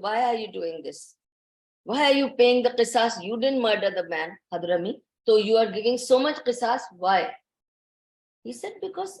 why are you doing this, why are you paying the qisas, you didn't murder the man Hadrami, so you are giving so much qisas, why? He said because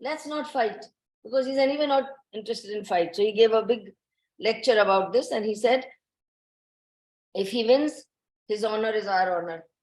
let's not fight, because he's anyway not interested in fight. So he gave a big lecture about this and he said if he wins his honor is our honor,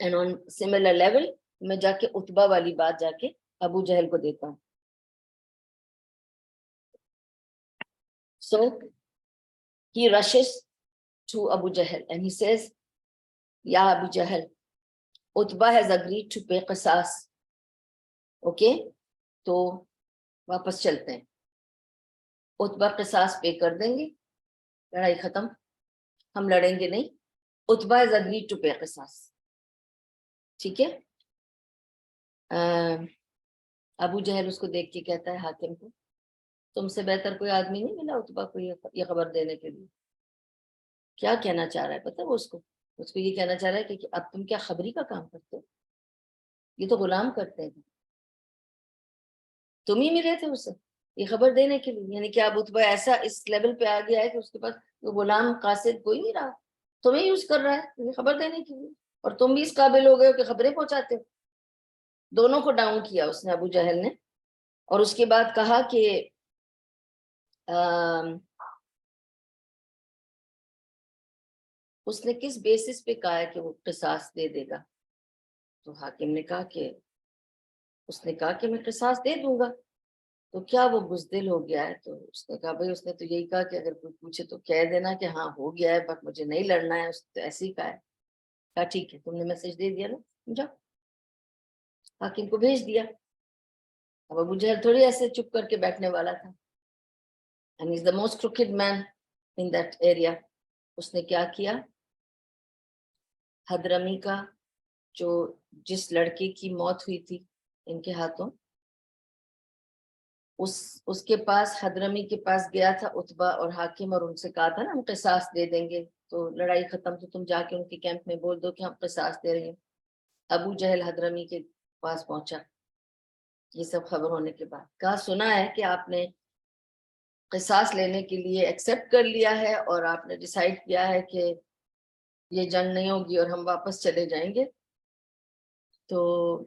and on similar level میں جا کے اتبا والی بات جا کے ابو جہل کو دیتا ہوں. So he rushes to Abu Jahl and he says, Ya Abu Jahl, Utbah has agreed to pay qisas. Okay, تو واپس چلتے ہیں. اتبا قصاص پے کر دیں گے, لڑائی ختم, ہم لڑیں گے نہیں. اتبا has agreed to pay قصاص. ٹھیک ہے. ابو جہل اس کو دیکھ کے کہتا ہے حاکم کو, تم سے بہتر کوئی آدمی نہیں ملا اتبا کو یہ خبر دینے کے لیے. کیا کہنا چاہ رہا ہے پتہ وہ اس کو یہ کہنا چاہ رہا ہے کہ اب تم کیا خبری کا کام کرتے ہو, یہ تو غلام کرتے ہیں, تم ہی ملے تھے اسے یہ خبر دینے کے لیے. یعنی کہ اب اتبا ایسا اس لیول پہ آ گیا ہے کہ اس کے پاس غلام قاصد کوئی نہیں رہا, تمہیں یوز کر رہا ہے یہ خبر دینے کے لیے, اور تم بھی اس قابل ہو گئے ہو کہ خبریں پہنچاتے ہو. دونوں کو ڈاؤن کیا اس نے ابو جہل نے. اور اس کے بعد کہا کہ اس نے کس بیسس پہ کہا ہے کہ وہ قصاص دے دے گا. تو حاکم نے کہا کہ اس نے کہا کہ میں قصاص دے دوں گا. تو کیا وہ بزدل ہو گیا ہے؟ تو اس نے کہا بھائی اس نے تو یہی کہا کہ اگر کوئی پوچھے تو کہہ دینا کہ ہاں ہو گیا ہے بٹ مجھے نہیں لڑنا ہے. اس نے ایسے ہی کہا ہے. کہا ٹھیک ہے تم نے میسج دے دیا نا, سمجھا. حاکم کو بھیج دیا. اب ابو جہل تھوڑی ایسے چپ کر کے بیٹھنے والا تھا. and he's the most crooked man in that area. اس نے کیا کیا, حضرمی کا جو جس لڑکے کی موت ہوئی تھی ان کے ہاتھوں, اس کے پاس حضرمی کے پاس گیا تھا اتبا اور حاکم, اور ان سے کہا تھا نا ہم قصاص دے دیں گے تو لڑائی ختم, تو تم جا کے ان کے کیمپ میں بول دو کہ ہم قصاص دے رہے ہیں. ابو جہل حضرمی کے پاس پہنچا یہ سب خبر ہونے کے بعد. کہا سنا ہے کہ آپ نے قصاص لینے کے لیے ایکسپٹ کر لیا ہے اور آپ نے ڈیسائیڈ کیا ہے کہ یہ جنگ نہیں ہوگی اور ہم واپس چلے جائیں گے. تو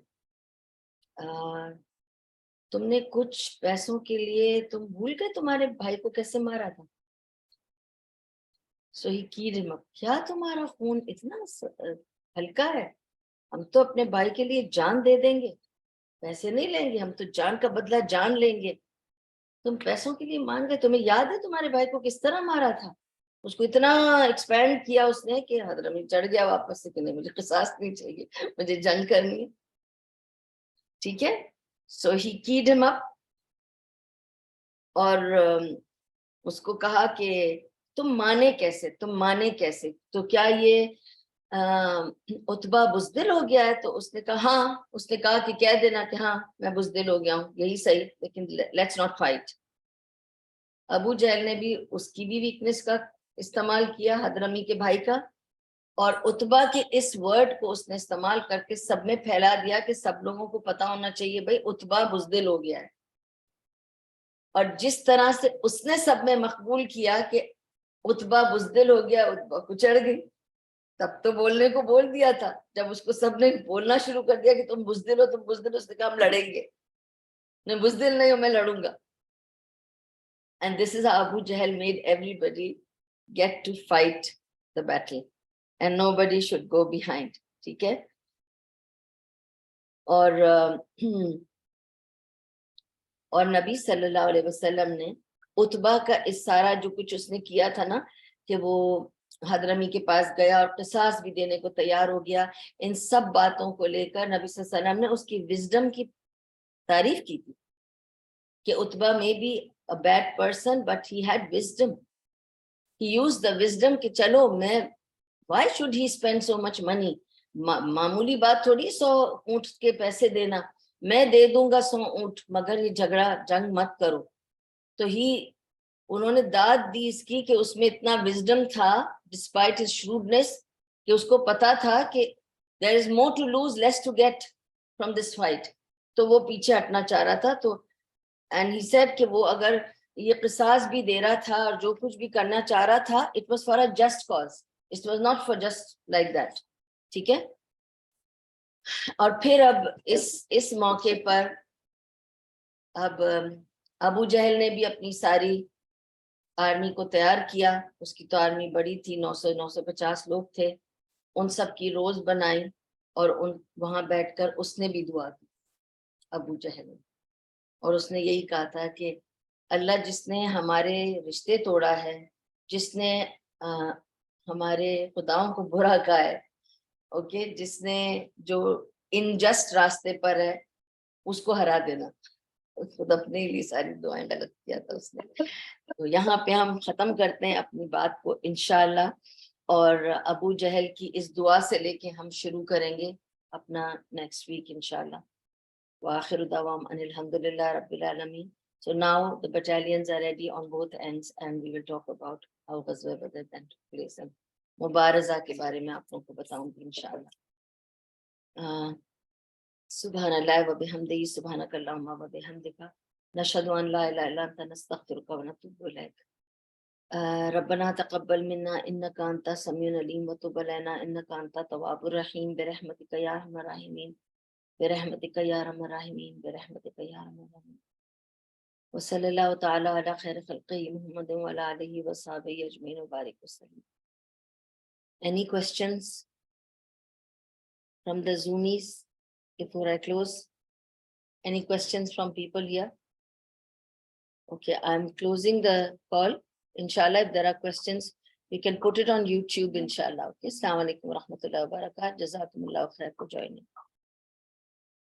تم نے کچھ پیسوں کے لیے تم بھول گئے تمہارے بھائی کو کیسے مارا تھا. سو ہی کیڈ ہم اپ, کیا تمہارا خون اتنا ہلکا ہے, ہم تو اپنے بھائی کے لیے جان دے دیں گے, پیسے نہیں لیں گے, ہم تو جان کا بدلہ جان لیں گے. تم پیسوں کے لیے مان گئے. تمہیں یاد ہے تمہارے بھائی کو کس طرح مارا تھا. اس کو اتنا ایکسپینڈ کیا اس نے کہ حضرمی چڑھ گیا واپس سے کہ نہیں مجھے قصاص نہیں چاہیے, مجھے جنگ کرنی ہے. ٹھیک ہے. سو ہی کیڈ ہم اپ, اور اس کو کہا کہ تم مانے کیسے, تو کیا یہ اتبا بزدل ہو گیا ہے. تو اس نے کہا ہاں, اس نے کہا کہ کہہ دینا کہ ہاں میں بزدل ہو گیا ہوں, یہی صحیح, لیکن لیٹس ناٹ فائٹ. ابو جہل نے بھی اس کی بھی ویکنس کا استعمال کیا, حضرمی کے بھائی کا, اور اتبا کے اس ورڈ کو اس نے استعمال کر کے سب میں پھیلا دیا کہ سب لوگوں کو پتا ہونا چاہیے بھائی اتبا بزدل ہو گیا ہے. اور جس طرح سے اس نے سب میں مقبول کیا کہ اتبا بزدل ہو گیا, اتبا کو چڑھ گئی. تب تو بولنے کو بول دیا تھا, جب اس کو سب نے بولنا شروع کر دیا کہ تم بزدل ہو, اس نے کہا ہم لڑیں گے. میں بزدل نہیں ہوں, میں لڑوں گا. And this is how Abu Jahl made everybody get to fight the battle and nobody should go behind. ٹھیک ہے. اور نبی صلی اللہ علیہ وسلم نے اتبا کا اس سارا جو کچھ اس نے کیا تھا نا, کہ وہ حضرمی کے پاس گیا اور قصاص بھی دینے کو تیار ہو گیا, ان سب باتوں کو لے کر نبی صلی اللہ علیہ وسلم نے اس کی وزڈم کی تعریف کی تھی کہ اتبا میں be a bad person but he had wisdom. He used the wisdom کہ چلو میں why should he spend so much money, معمولی بات تھوڑی 100 اونٹ کے پیسے دینا, میں دے دوں گا 100 اونٹ مگر یہ جھگڑا جنگ مت کرو. تو انہوں نے داد دی اس کی کہ اس میں اتنا وزڈم تھا ڈسپائٹ his shrewdness کہ اس کو پتا تھا کہ there is more to lose less to get from this fight. تو وہ پیچھے ہٹنا چاہ رہا تھا. تو and he said کہ وہ اگر یہ قصاص بھی دے رہا تھا اور جو کچھ بھی کرنا چاہ رہا تھا it was for a just cause, it was not for just like that. ٹھیک ہے. اور پھر اب اس موقع پر اب ابو جہل نے بھی اپنی ساری آرمی کو تیار کیا. اس کی تو آرمی بڑی تھی, 950 لوگ تھے. ان سب کی روز بنائی اور وہاں بیٹھ کر اس نے بھی دعا کی ابو جہل نے, اور اس نے یہی کہا تھا کہ اللہ جس نے ہمارے رشتے توڑا ہے, جس نے ہمارے خداؤں کو برا کہا ہے, اوکے, جس نے جو انجسٹ راستے پر ہے اس کو ہرا دینا. خود اپنے لیے ساری دعائیں غلط کیا تھا اس نے. تو یہاں پہ ہم ختم کرتے ہیں اپنی بات کو انشاءاللہ, اور ابو جہل کی اس دعا سے لے کے ہم شروع کریں گے اپنا نیکسٹ ویک انشاءاللہ. وآخر دعوام ان الحمدللہ رب العالمین. So now the battalions are ready on both ends and we will talk about how غزوہ بدر then took place. مبارزہ کے بارے میں آپ لوگوں کو بتاؤں گی انشاءاللہ. سبحان اللہ و بحمدہ, سبحانک اللہم و بحمدک, نشہد ان لا الہ الا انت, نستغفرک و نتوب الیک. ربنا تقبل منا انک انت السمیع العلیم وتب علینا انک انت التواب الرحیم برحمتک یا ارحم الراحمین برحمتک یا ارحم الراحمین برحمتک یا ارحم الراحمین. وصلی اللہ تعالی علی خیر خلقہ محمد وعلی آلہ وصحبہ اجمعین وبارک وسلم. Any questions from the Zoomies before I close? Any questions from people here? Okay, I'm closing the call. Inshallah, if there are questions, we can put it on YouTube, inshallah. Okay, Assalamu alaikum wa rahmatullahi wa barakatuh. Jazakumullahu khair for joining.